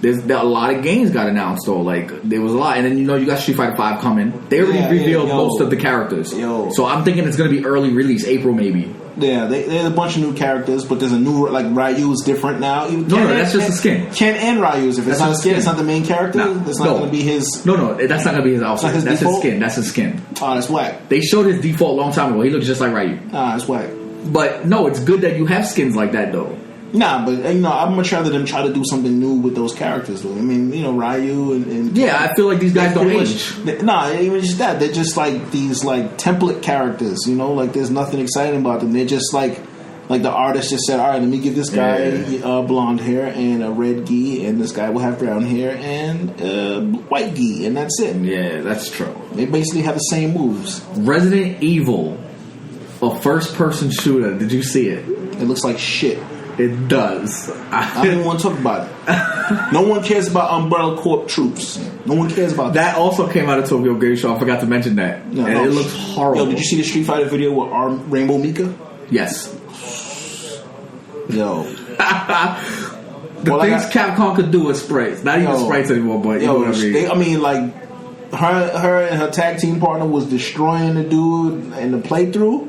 there's a lot of games got announced though. Like there was a lot, and then you got Street Fighter 5 coming. They already revealed most of the characters. So I'm thinking it's gonna be early release, April maybe. Yeah, there's a bunch of new characters, but there's a new Ryu is different now. That's just a skin. Ken and Ryu is different. It's not a skin. It's not the main character. It's not going to be his. No, that's not going to be his outfit. That's his skin. That's his skin. Oh, that's whack. They showed his default a long time ago. He looks just like Ryu. That's whack. But no, it's good that you have skins like that though. Nah, but I'd much rather them try to do something new with those characters though. I mean, Ryu and yeah, I feel like these guys don't age. Even just that. They're just like these template characters. Like there's nothing exciting about them. They're just like the artist just said, all right, let me give this guy blonde hair and a red gi, and this guy will have brown hair and white gi, and that's it. Yeah, that's true. They basically have the same moves. Resident Evil, a first-person shooter. Did you see it? It looks like shit. It does. I don't even want to talk about it. No one cares about Umbrella Corp troops. No one cares about that. That also came out of Tokyo Game Show. I forgot to mention that. It looks horrible. Yo, did you see the Street Fighter video with Rainbow Mika? Yes. Yo. Things Capcom could do with sprites. Not even sprites anymore, but you know what I mean. Her and her tag team partner was destroying the dude in the playthrough,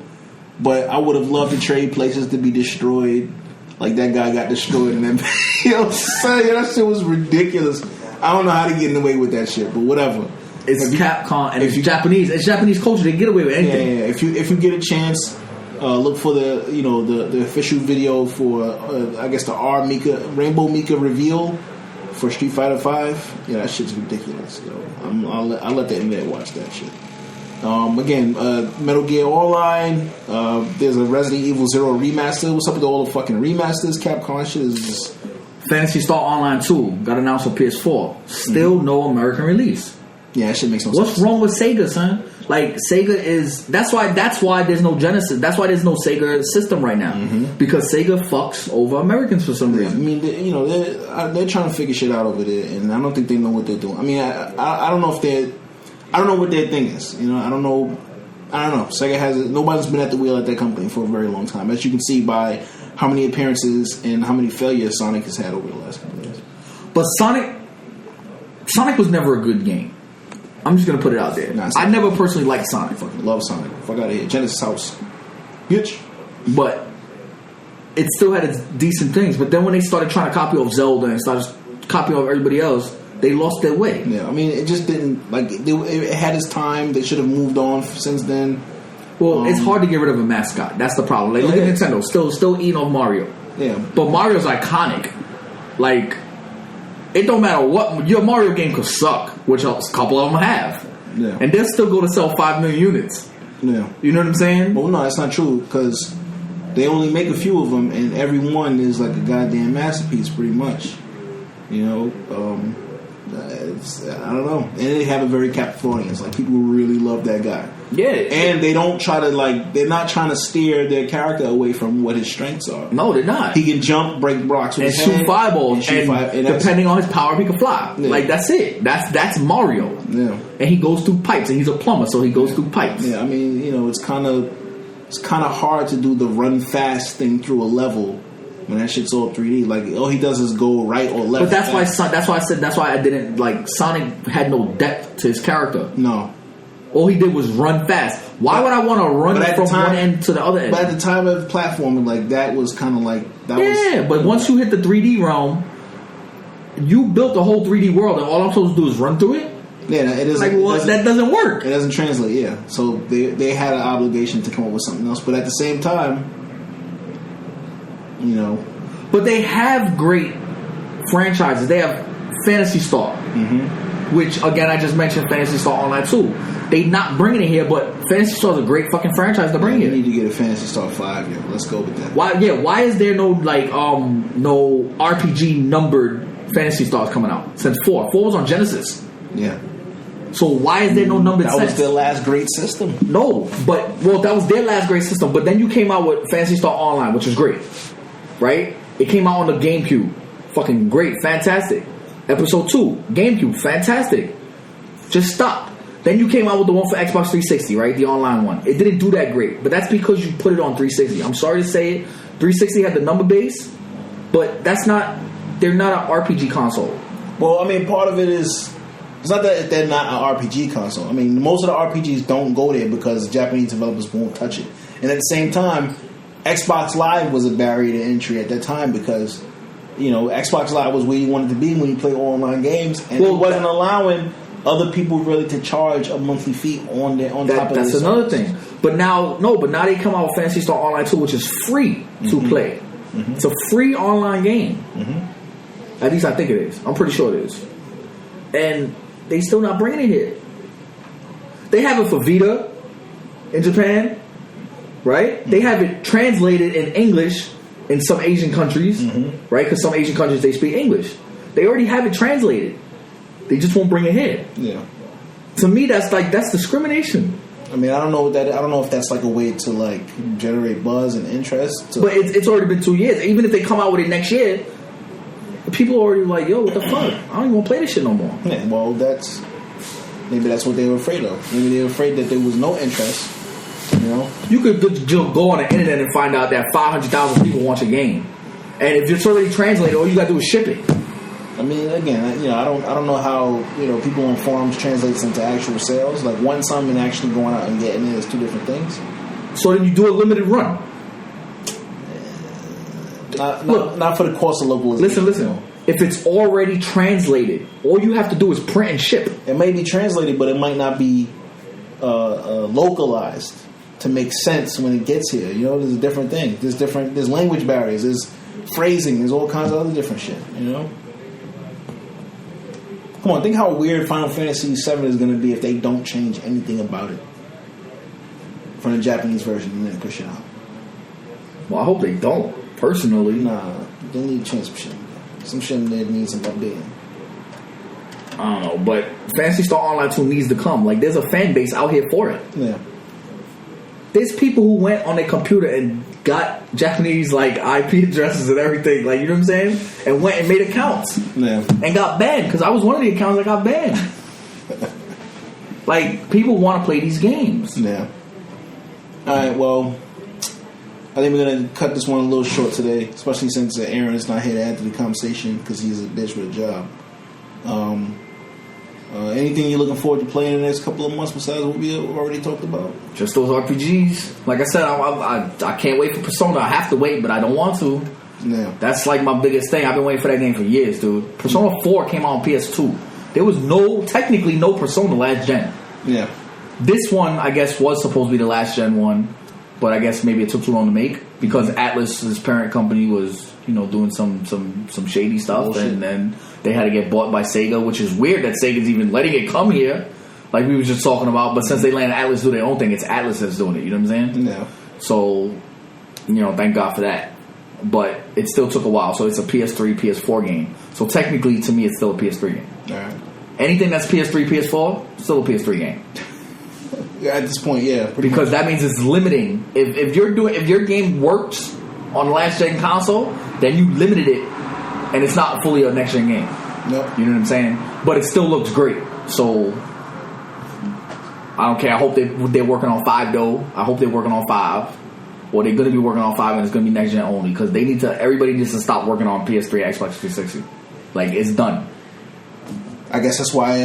but I would have loved to trade places to be destroyed. Like that guy got destroyed in that video. That shit was ridiculous. I don't know how to get away with that shit, but whatever. It's Capcom and it's Japanese. It's Japanese culture. They get away with anything. Yeah. If you get a chance, look for the official video for I guess the Rainbow Mika reveal for Street Fighter 5. Yeah, that shit's ridiculous. I'll let the internet watch that shit. Again, Metal Gear Online. There's a Resident Evil 0 remaster. What's up with all the fucking remasters? Capcom shit is just... Phantasy Star Online 2 got announced for PS4. Still no American release. Yeah, that shit makes no sense. What's wrong with Sega, son? Like Sega is that's why there's no Genesis. That's why there's no Sega system right now because Sega fucks over Americans for some reason. I mean, they're trying to figure shit out over there, and I don't think they know what they're doing. I mean, I don't know if they're. I don't know what their thing is. I don't know. Sega nobody's been at the wheel at that company for a very long time, as you can see by how many appearances and how many failures Sonic has had over the last couple of years. But Sonic was never a good game. I'm just gonna put it out there. I never personally liked Sonic. Fucking love Sonic. Fuck out of here. Genesis house. Bitch. But it still had its decent things. But then when they started trying to copy off Zelda and started copying off everybody else, they lost their way. Yeah, I mean, it just didn't it had its time. They should have moved on since then. Well, it's hard to get rid of a mascot. That's the problem. Like, look at Nintendo, still eating off Mario. Yeah, but Mario's iconic. Like, it don't matter what your Mario game could suck, which a couple of them have. Yeah, and they're still going to sell 5 million units. Yeah, you know what I'm saying? Well, no, that's not true because they only make a few of them, and every one is like a goddamn masterpiece, pretty much. I don't know. And they have a very captive audience. Like, people really love that guy. Yeah. And they don't try to, they're not trying to steer their character away from what his strengths are. No, they're not. He can jump, break blocks with his hand. And shoot fireballs. And depending on his power, he can fly. Yeah. Like, that's it. That's Mario. Yeah. And he goes through pipes. And he's a plumber, so he goes through pipes. Yeah, I mean, it's kind of hard to do the run fast thing through a level when that shit's all 3D. Like, all he does is go right or left. But that's why I didn't like Sonic had no depth to his character. No. All he did was run fast. Why would I want to run from one end to the other end? But at the time of platforming, like, that was kind of like that. Yeah, but once you hit the 3D realm, you built the whole 3D world, and all I'm supposed to do is run through it. Yeah, that doesn't work. It doesn't translate. Yeah, so they had an obligation to come up with something else, but at the same time, But they have great franchises. They have Phantasy Star, which again I just mentioned Phantasy Star Online 2. They not bringing it here, but Phantasy Star is a great fucking franchise to bring here. You need to get a Phantasy Star 5, yo. Let's go with that. Why? Yeah. Why is there no no RPG numbered Phantasy Stars coming out since 4? 4 was on Genesis. Yeah. So why is there no numbered? That was their last great system. No, that was their last great system. But then you came out with Phantasy Star Online, which was great, right? It came out on the GameCube, fucking great, fantastic. Episode 2, GameCube, fantastic. Just stop. Then you came out with the one for Xbox 360, right? The online one. It didn't do that great, but that's because you put it on 360. I'm sorry to say it. 360 had the number base, but they're not an RPG console. Well, I mean, part of it is, it's not that they're not an RPG console. I mean, most of the RPGs don't go there because Japanese developers won't touch it. And at the same time, Xbox Live was a barrier to entry at that time because, Xbox Live was where you wanted to be when you play online games, and it wasn't allowing other people really to charge a monthly fee on top of that. That's another thing. But now they come out with Phantasy Star Online 2, which is free to play. Mm-hmm. It's a free online game. Mm-hmm. At least I think it is. I'm pretty sure it is. And they still not bringing it here. They have it for Vita in Japan, right? Mm-hmm. They have it translated in English in some Asian countries, right? Because some Asian countries, they speak English. They already have it translated. They just won't bring it here. Yeah. To me, that's discrimination. I mean, I don't know if that's like a way to generate buzz and interest. But it's already been 2 years. Even if they come out with it next year, people are already like, yo, what the fuck? I don't even want to play this shit no more. Yeah, well, maybe that's what they were afraid of. Maybe they were afraid that there was no interest. You could go on the internet and find out that 500,000 people want your game, and if it's already translated, all you gotta do is ship it. I mean, again, I don't know how people on forums translates into actual sales. Like one sum and actually going out and getting it is two different things. So then you do a limited run. Not for the cost of localization. Listen. If it's already translated, all you have to do is print and ship. It may be translated, but it might not be localized to make sense when it gets here. There's a different thing. There's language barriers. There's phrasing. There's all kinds of other different shit. Come on, think how weird Final Fantasy VII is going to be if they don't change anything about it from the Japanese version and then push it out. Well, I hope they don't. Personally, nah, they need to change some shit. Some shit in there needs some updating. I don't know, but Phantasy Star Online 2 needs to come. There's a fan base out here for it. Yeah. There's people who went on their computer and got Japanese IP addresses and everything, you know what I'm saying? And went and made accounts. Yeah. And got banned because I was one of the accounts that got banned. People want to play these games. Yeah. All right. Well, I think we're gonna cut this one a little short today, especially since Aaron is not here to add to the conversation because he's a bitch with a job. Anything you're looking forward to playing in the next couple of months besides what we already talked about? Just those RPGs. Like I said, I can't wait for Persona. I have to wait, but I don't want to. Yeah. That's my biggest thing. I've been waiting for that game for years, dude. Persona 4 came out on PS2. There was technically no Persona last gen. Yeah. This one, I guess, was supposed to be the last gen one, but I guess maybe it took too long to make because Atlus's parent company was, doing some shady stuff, bullshit. And then they had to get bought by Sega, which is weird that Sega's even letting it come here, like we were just talking about. But since they let Atlus do their own thing, it's Atlus that's doing it. You know what I'm saying? Yeah. So, thank God for that. But it still took a while. So it's a PS3, PS4 game. So technically, to me, it's still a PS3 game. All right. Anything that's PS3, PS4, still a PS3 game. Yeah, at this point, yeah. Because that means it's limiting. If your game works on last gen console, then you limited it, and it's not fully a next gen game. Nope. You know what I'm saying? But it still looks great. So I don't care. I hope they're working on 5 though. I hope they're working on 5. Or they're going to be working on 5 and it's going to be next gen only because everybody needs to stop working on PS3, Xbox 360. It's done. I guess that's why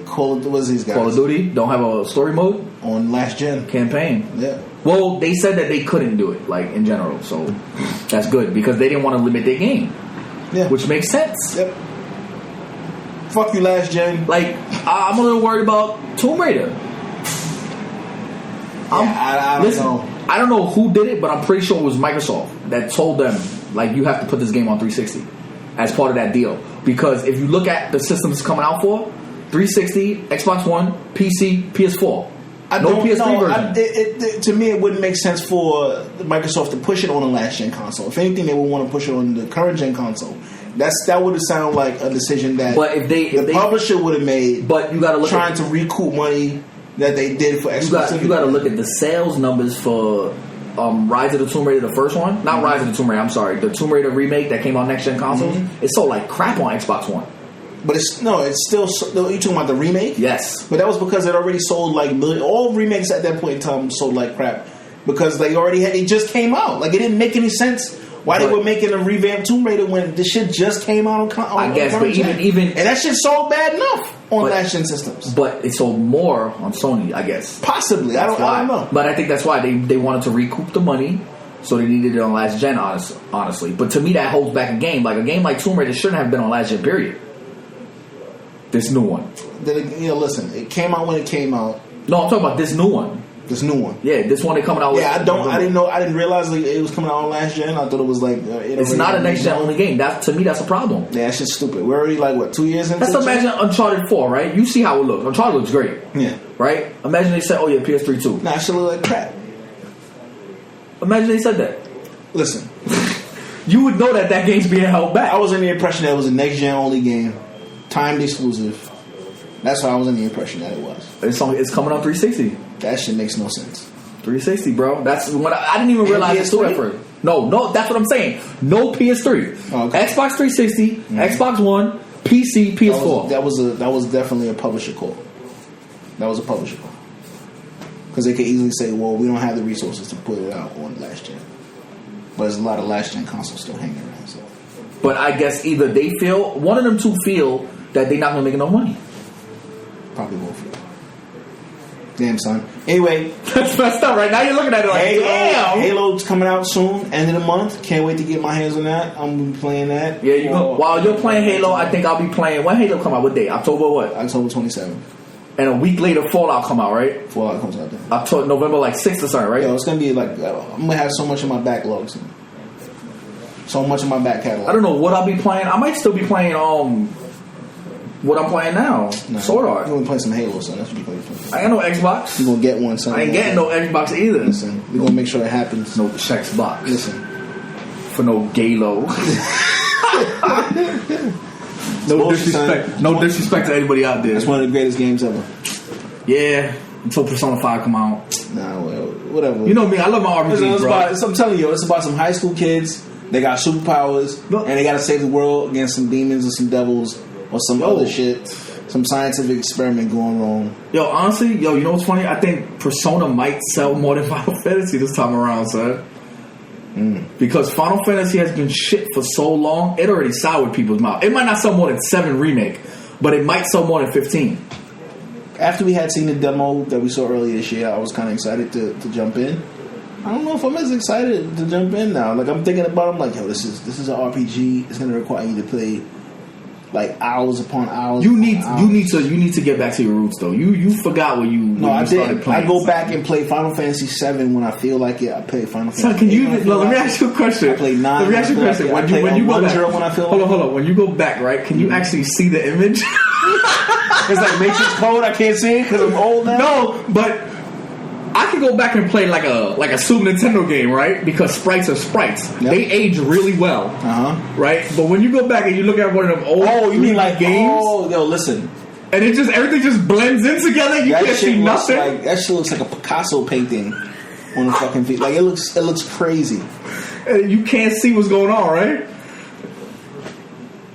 Call of Duty don't have a story mode on last gen campaign. Yeah. Well, they said that they couldn't do it in general, so that's good because they didn't want to limit their game. Yeah. Which makes sense. Yep. Fuck you, last gen. I'm a little worried about Tomb Raider. I don't know. I don't know who did it, but I'm pretty sure it was Microsoft that told them you have to put this game on 360. as part of that deal. Because if you look at the systems coming out for 360, Xbox One, PC, PS4. No PS3 version. To me, it wouldn't make sense for Microsoft to push it on a last-gen console. If anything, they would want to push it on the current-gen console. That would have sounded like a decision that the publisher would have made. But you got to look trying to recoup money that they did for Xbox. You got to look at the sales numbers for Rise of the Tomb Raider, the first one. Not Rise of the Tomb Raider. I'm sorry, the Tomb Raider remake that came on next-gen consoles. It sold like crap on Xbox One. But it's still. You talking about the remake? Yes. But that was because it already sold like all remakes at that point in time sold like crap because they just came out. Like it didn't make any sense why they were making a revamped Tomb Raider when the shit just came out on I guess, but even and that shit sold bad enough on last gen systems. But it sold more on Sony, I guess. Possibly, I don't know. But I think that's why they wanted to recoup the money. So they needed it on last gen, honestly. But to me, that holds back a game. Like a game like Tomb Raider shouldn't have been on last gen. Period. This new one. Listen. It came out when it came out. No, I'm talking about this new one. This new one. Yeah, this one they coming out with. Yeah, I didn't know. I didn't realize it was coming out on last gen. I thought it was like. It's not a next gen only game. To me, that's a problem. Yeah, that's just stupid. We're already 2 years into. Let's imagine Uncharted 4, right? You see how it looks. Uncharted looks great. Yeah. Right? Imagine they said, "Oh yeah, PS3 too." Nah, it should look like crap. Imagine they said that. Listen. You would know that game's being held back. I was in the impression that it was a next gen only game, timed exclusive. That's why I was in the impression that it was. It's coming on 360. That shit makes no sense. 360, bro. That's when I didn't even realize it's at first. No, that's what I'm saying. No PS3. Oh, okay. Xbox 360, Xbox One, PC, PS4. That was definitely a publisher call. That was a publisher call. Because they could easily say, well, we don't have the resources to put it out on last gen. But there's a lot of last gen consoles still hanging around. So. But I guess either one of them two feel that they're not going to make enough money. Probably won't feel. Damn, son. Anyway. That's messed up, right? Now you're looking at it like, damn. Halo's coming out soon, end of the month. Can't wait to get my hands on that. I'm going to be playing that. Yeah, while you're playing Halo, I think I'll be playing. When Halo come out? What day? October what? October 27th. And a week later, Fallout come out, right? Fallout comes out then. October, November 6th or something, right? Yo, it's going to be I'm going to have so much in my backlogs. So much in my back catalog. I don't know what I'll be playing. I might still be playing what I'm playing now. Sword Art. You're going to play some Halo, son. That's what you're playing. I got no Xbox. You're going to get one, son. I ain't getting no Xbox either. Listen, we're going to make sure it happens. No Xbox. Listen. For no Galo. No disrespect to anybody out there. It's one of the greatest games ever. Yeah, until Persona 5 come out. Nah, well, whatever. You know me, I love my RPGs, bro. I'm telling you, it's about some high school kids. They got superpowers, and they got to save the world against some demons or some devils or some other shit. Some scientific experiment going wrong. Yo, honestly, you know what's funny? I think Persona might sell more than Final Fantasy this time around, son. Because Final Fantasy has been shit for so long, it already soured people's mouth. It might not sell more than 7 remake, but it might sell more than 15. After we had seen the demo that we saw earlier this year, I was kind of excited to jump in. I don't know if I'm as excited to jump in now. Like I'm thinking about it, I'm like, yo, this is an RPG. It's going to require you to play like hours upon hours. You need to get back to your roots though. You forgot when you started playing. I go back and play Final Fantasy 7 when I feel like it. I play Final Fantasy. So can you? Let me ask you a question. I play 9. Let me ask you a question. When you go back, when I feel hold on. When you go back, right? Can you actually see the image? It's like Matrix Code. I can't see it because I'm old now. No, but I can go back and play like a Super Nintendo game, right? Because sprites are sprites. Yep. They age really well, right? But when you go back and you look at one of them old, you mean like games? Oh, yo, listen. And everything just blends in together. You can't see nothing. That shit looks like a Picasso painting on the fucking feet. Like it looks crazy. And you can't see what's going on, right?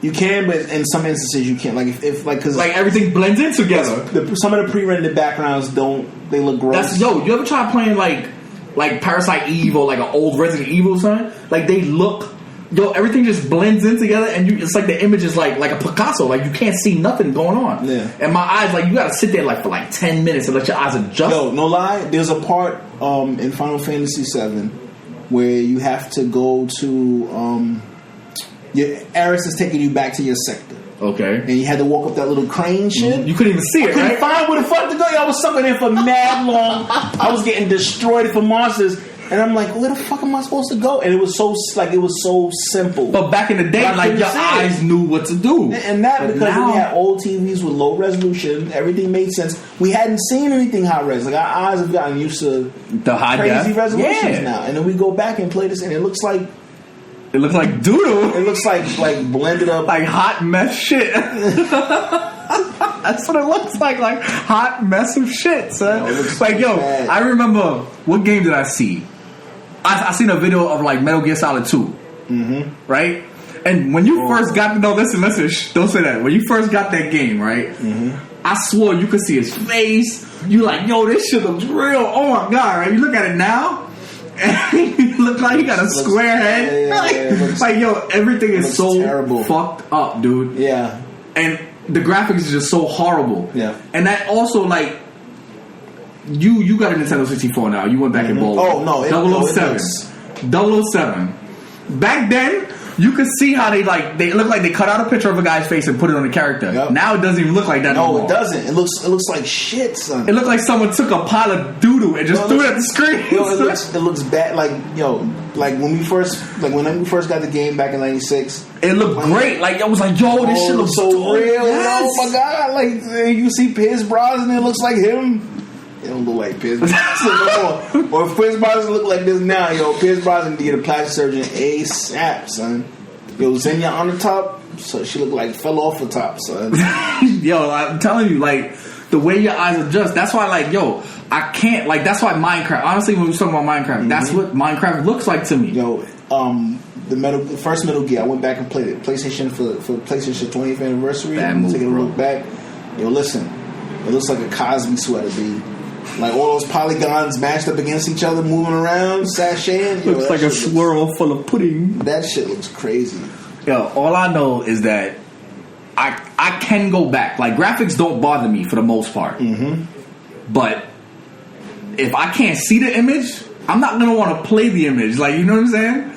You can, but in some instances you can't. Like if because everything blends in together. Some of the pre-rendered backgrounds don't. They look gross. You ever try playing like Parasite Eve or like an old Resident Evil or something? Like they look. Everything just blends in together, and it's like the image is like a Picasso. Like you can't see nothing going on. Yeah. And my eyes, you gotta sit there for 10 minutes and let your eyes adjust. Yo, no lie. There's a part in Final Fantasy 7 where you have to go to Aris is taking you back to your sector. Okay. And you had to walk up that little crane shit. You couldn't even see couldn't find where the fuck to go. I was stuck in there for mad long. I was getting destroyed for monsters. And I'm like, where the fuck am I supposed to go? And it was so simple. But back in the day, like your eyes knew what to do. And that because we had old TVs with low resolution, everything made sense. We hadn't seen anything high res. Like our eyes have gotten used to the high crazy resolutions now. And then we go back and play this, and it looks like doo-doo. It looks like blended up, like hot mess shit. That's what it looks like hot mess of shit, son. Bad. I remember, what game did I see? I seen a video of like Metal Gear Solid 2, right? And when you first got listen, don't say that. When you first got that game, right? I swore you could see his face. You like, yo, this shit looks real. Oh my god, right? You look at it now, and you look like you got a square head. Everything is so terrible. Fucked up, dude. Yeah, and the graphics is just so horrible. Yeah, and that also like. You got a Nintendo 64 now. You went back and bowled. Oh, no. 007. 007. Back then, you could see how they look like they cut out a picture of a guy's face and put it on the character. Yep. Now it doesn't even look like that no more. No, it doesn't. It looks like shit, son. It looked like someone took a pile of doo-doo and just threw it at the screen. It looks bad. Like when we first got the game back in '96. It looked great. Like I was like, yo, this shit looks so real. Yes. Oh my god! Like you see Pierce Brosnan, it looks like him. It don't look like Pierce Brosnan no more. Or if Pierce Brosnan look like this now, Pierce Brosnan did a plastic surgeon ASAP, son. Xenia on the top, so she looked like fell off the top, son. Yo, I'm telling you, like the way your eyes adjust. That's why, like, I can't. Like, that's why Minecraft. Honestly, when we talking about Minecraft, that's what Minecraft looks like to me. The first Metal Gear, I went back and played it. PlayStation for PlayStation 20th anniversary. Taking a look back. Listen, it looks like a Cosby sweater, B. Like all those polygons mashed up against each other, moving around, sashaying. Looks like a swirl full of pudding. That shit looks crazy. All I know is that I can go back. Like graphics don't bother me for the most part. But if I can't see the image, I'm not gonna want to play the image. Like, you know what I'm saying?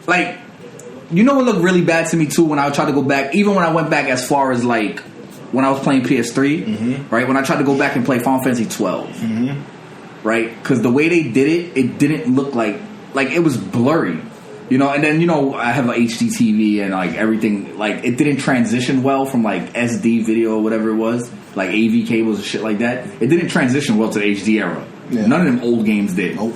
Like, you know what looked really bad to me too when I tried to go back. Even when I went back as far as like. When I was playing PS3, right? When I tried to go back and play Final Fantasy 12, right? Because the way they did it didn't look like it was blurry, And then I have an HD TV and like everything, like it didn't transition well from like SD video or whatever it was, like AV cables and shit like that. It didn't transition well to the HD era. Yeah. None of them old games did. Nope.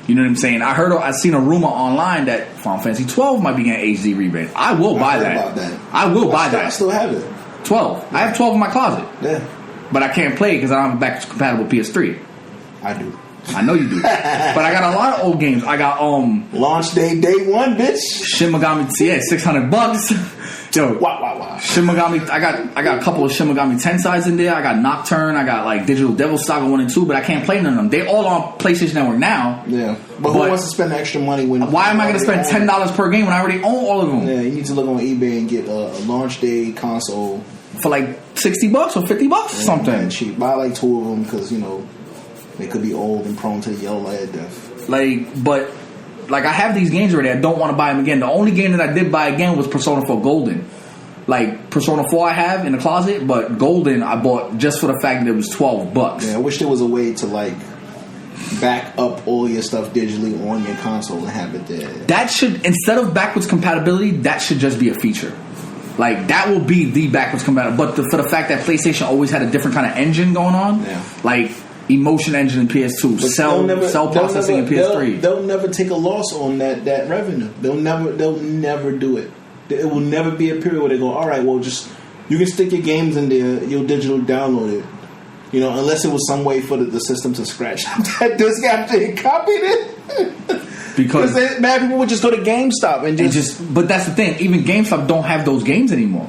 You know what I'm saying? I seen a rumor online that Final Fantasy 12 might be getting HD rebate. I will buy that. I will buy that. I still have it. 12. I have 12 in my closet. Yeah. But I can't play it because I don't have a backwards compatible PS3. I do. I know you do. But I got a lot of old games. I got launch day one, bitch. Shin Megami, $600. Yo, wow. Shin Megami. I got a couple of Shin Megami Tensais in there. I got Nocturne. I got like Digital Devil Saga 1 and 2. But I can't play none of them. They all on PlayStation Network now. Yeah. But who wants to spend extra money when? Why am I going to spend $10 per game when I already own all of them? Yeah, you need to look on eBay and get a launch day console. For like $60 or $50 or something. Man, cheap. Buy like 2 of them because they could be old and prone to the yellow light of death. But I have these games already. I don't want to buy them again. The only game that I did buy again was Persona 4 Golden. Like Persona 4 I have in the closet, but Golden I bought just for the fact that it was $12. Yeah, I wish there was a way to like back up all your stuff digitally on your console and have it there. That should, instead of backwards compatibility, that should just be a feature. Like, that will be the backwards compatible. But for the fact that PlayStation always had a different kind of engine going on, like emotion engine in PS2, cell processing in PS3. They'll never take a loss on that revenue. They'll never do it. It will never be a period where they go, all right, well, just you can stick your games in there, you'll digital download it. Unless it was some way for the system to scratch that disc after it copied it. Because mad people would just go to GameStop and just. But that's the thing. Even GameStop don't have those games anymore.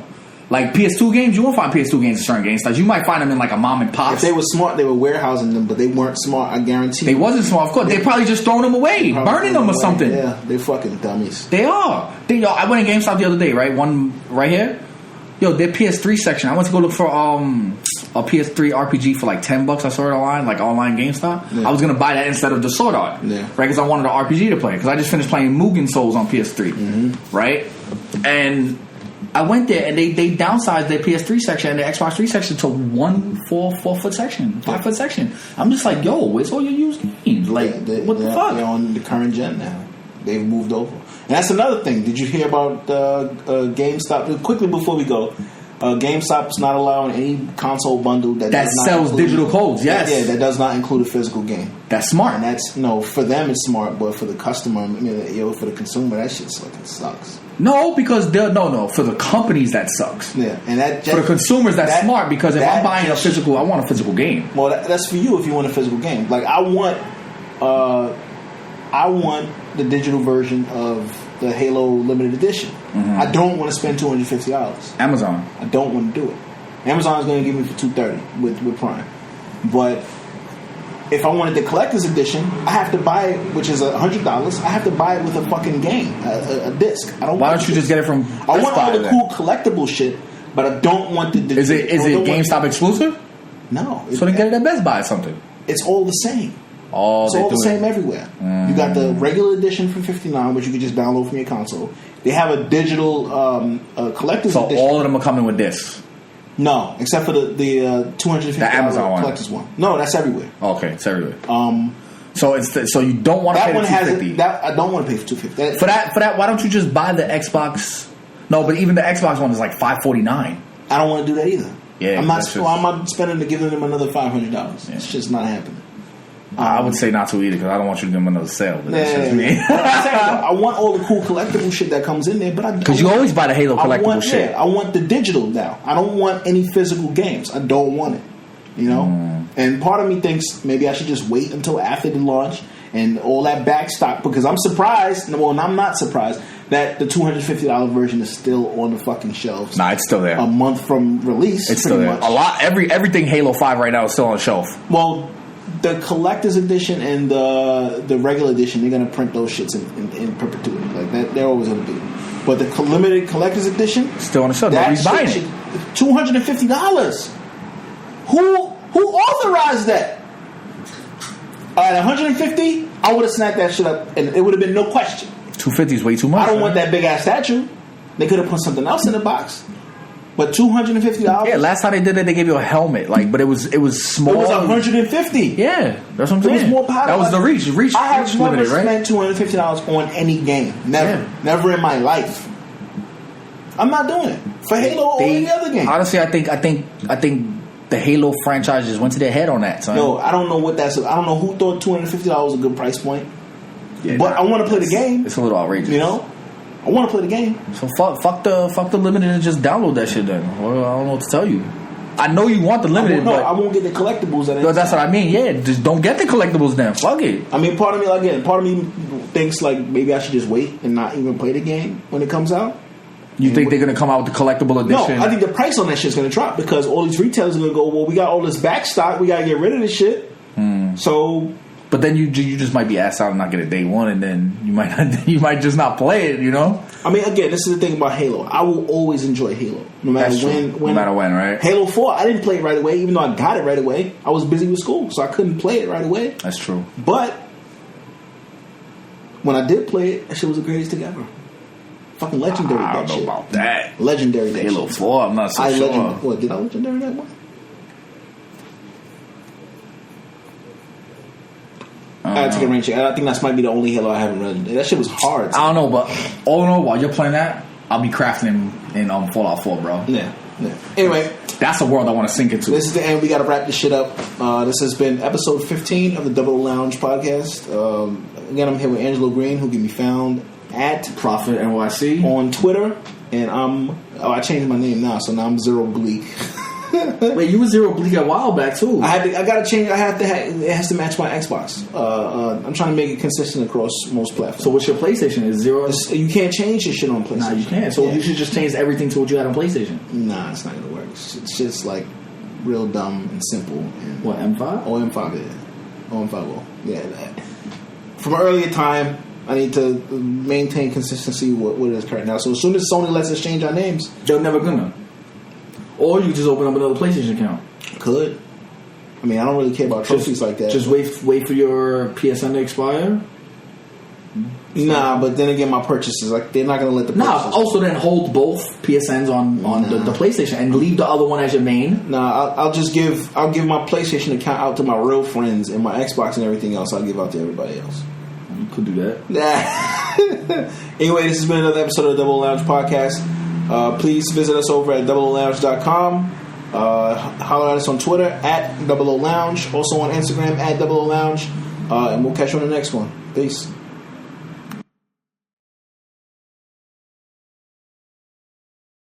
Like PS2 games, you won't find PS2 games at certain GameStops. You might find them in like a mom and pop. If they were smart, they were warehousing them, but they weren't smart. I guarantee. They wasn't smart. Of course, they probably just throwing them away, burning them or something. Yeah, they fucking dummies. They are. I went in GameStop the other day. Right, one right here. Their PS3 section. I went to go look for a PS3 RPG for like $10. I saw it online, like online GameStop. Yeah. I was gonna buy that instead of the Sword Art, right? Because I wanted an RPG to play. Because I just finished playing Mugen Souls on PS3, right? And I went there and they downsized their PS3 section and their Xbox 3 section to 1 4-foot section, 5-foot section. I'm just like, yo, where's all your used games? Like, what the fuck? They're on the current gen now. They've moved over. And that's another thing. Did you hear about GameStop? Quickly before we go, GameStop is not allowing any console bundle that sells digital codes. Yes, yeah, that does not include a physical game. That's smart. And that's for them it's smart, but for the customer, for the consumer, that shit fucking sucks. No, because for the companies that sucks. Yeah, and for the consumers that's smart because if I'm buying a physical, I want a physical game. Well, that's for you if you want a physical game. Like I want the digital version of the Halo limited edition. Mm-hmm. I don't want to spend $250. Amazon. I don't want to do it. Amazon is going to give me for $230 with Prime. But if I wanted the collector's edition, I have to buy it, which is $100. I have to buy it with a fucking game, a disc. Why don't you just get it from? I want all the cool collectible shit, but I don't want the. Is it GameStop exclusive? No. So then get it at Best Buy or something. It's all the same. Oh, it's all the same everywhere. You got the regular edition for $59, which you can just download from your console. They have a digital collector's edition. So all of them are coming with discs? No, except for the $250 the Amazon collector's one. No, that's everywhere. Okay, it's everywhere. So you don't want to pay $250. I don't want to pay for $250. For that, why don't you just buy the Xbox? No, but even the Xbox one is like $549. I don't want to do that either. Yeah, I'm not spending to giving them another $500. Yeah. It's just not happening. I would say not to either because I don't want you to give them another sale. But that's just me. I want all the cool collectible shit that comes in there, but because you always buy the Halo collectible shit. I want the digital now. I don't want any physical games. I don't want it. You know, and part of me thinks maybe I should just wait until after the launch and all that back stock because I'm surprised. Well, I'm not surprised that the $250 version is still on the fucking shelves. Nah, it's still there. A month from release. It's still there. Much. A lot. Everything Halo 5 right now is still on the shelf. Well, the collector's edition and the regular edition, they're gonna print those shits in perpetuity. Like that, they're always gonna be. But the limited collector's edition still on the shelf. Nobody's buying it. $250. Who authorized that? At $150, I would have snapped that shit up, and it would have been no question. $250 is way too much. I don't want that big ass statue. They could have put something else in the box. But $250. Yeah, last time they did that, they gave you a helmet, but it was small. It was $150. Yeah, that's what I'm saying. It was more powerful. That was the reach. I have never limited, right? spent $250 on any game. Never in my life. I'm not doing it for Halo or any other game. Honestly, I think the Halo franchise just went to their head on that. Son. No, I don't know what that's. I don't know who thought $250 was a good price point. Yeah, but I want to play the game. It's a little outrageous, you know. I want to play the game. So fuck the limited and just download that shit then. Well, I don't know what to tell you. I know you want the limited, but I won't get the collectibles. That's what I mean. Yeah, just don't get the collectibles then. Fuck it. I mean, part of me thinks like maybe I should just wait and not even play the game when it comes out. You think they're gonna come out with the collectible edition? No, I think the price on that shit's gonna drop because all these retailers are gonna go, well, we got all this back stock, we gotta get rid of this shit. So. But then you just might be asked out and not get it day one, and then you might just not play it. You know. I mean, again, this is the thing about Halo. I will always enjoy Halo, no matter when. No matter when, right? Halo 4, I didn't play it right away, even though I got it right away. I was busy with school, so I couldn't play it right away. That's true. But when I did play it, that shit was the greatest thing ever. Fucking legendary. I don't know about that. Legendary. That Halo shit. 4, I'm not so sure. What did I legendary that one? I gotta take a rain check. I think that might be the only Halo I haven't read. That shit was hard. I don't know, but all in all, while you're playing that, I'll be crafting in Fallout 4, bro. Yeah. Anyway, that's the world I want to sink into. This is the end. We got to wrap this shit up. This has been episode 15 of the 00Lounge podcast. Again, I'm here with Angelo Green, who can be found at Prophet NYC on Twitter, and I changed my name now, so now I'm Zero Bleak. Wait, you were Zero Bleak a while back too. I gotta change. It has to match my Xbox. I'm trying to make it consistent across most platforms. So what's your PlayStation? Is Zero? You can't change your shit on PlayStation. Nah, you can't. So you should just change everything to what you had on PlayStation. Nah, it's not gonna work. It's just like real dumb and simple. And what, M5? Oh, M5, yeah. Oh, M5. Yeah. From an earlier time, I need to maintain consistency with what it is current now. So as soon as Sony lets us change our names, they're never gonna. Or you just open up another PlayStation account. Could. I mean, I don't really care about trophies like that. Just wait for your PSN to expire. Nah, but then again, my purchases, like, they're not going to let the purchases. Also then hold both PSNs on the PlayStation and leave the other one as your main. Nah, I'll give my PlayStation account out to my real friends, and my Xbox and everything else I'll give out to everybody else. You could do that. Anyway, this has been another episode of the 00Lounge podcast. Please visit us over at 00Lounge.com. Holler at us on Twitter at 00Lounge. Also on Instagram at 00Lounge. And we'll catch you on the next one. Peace.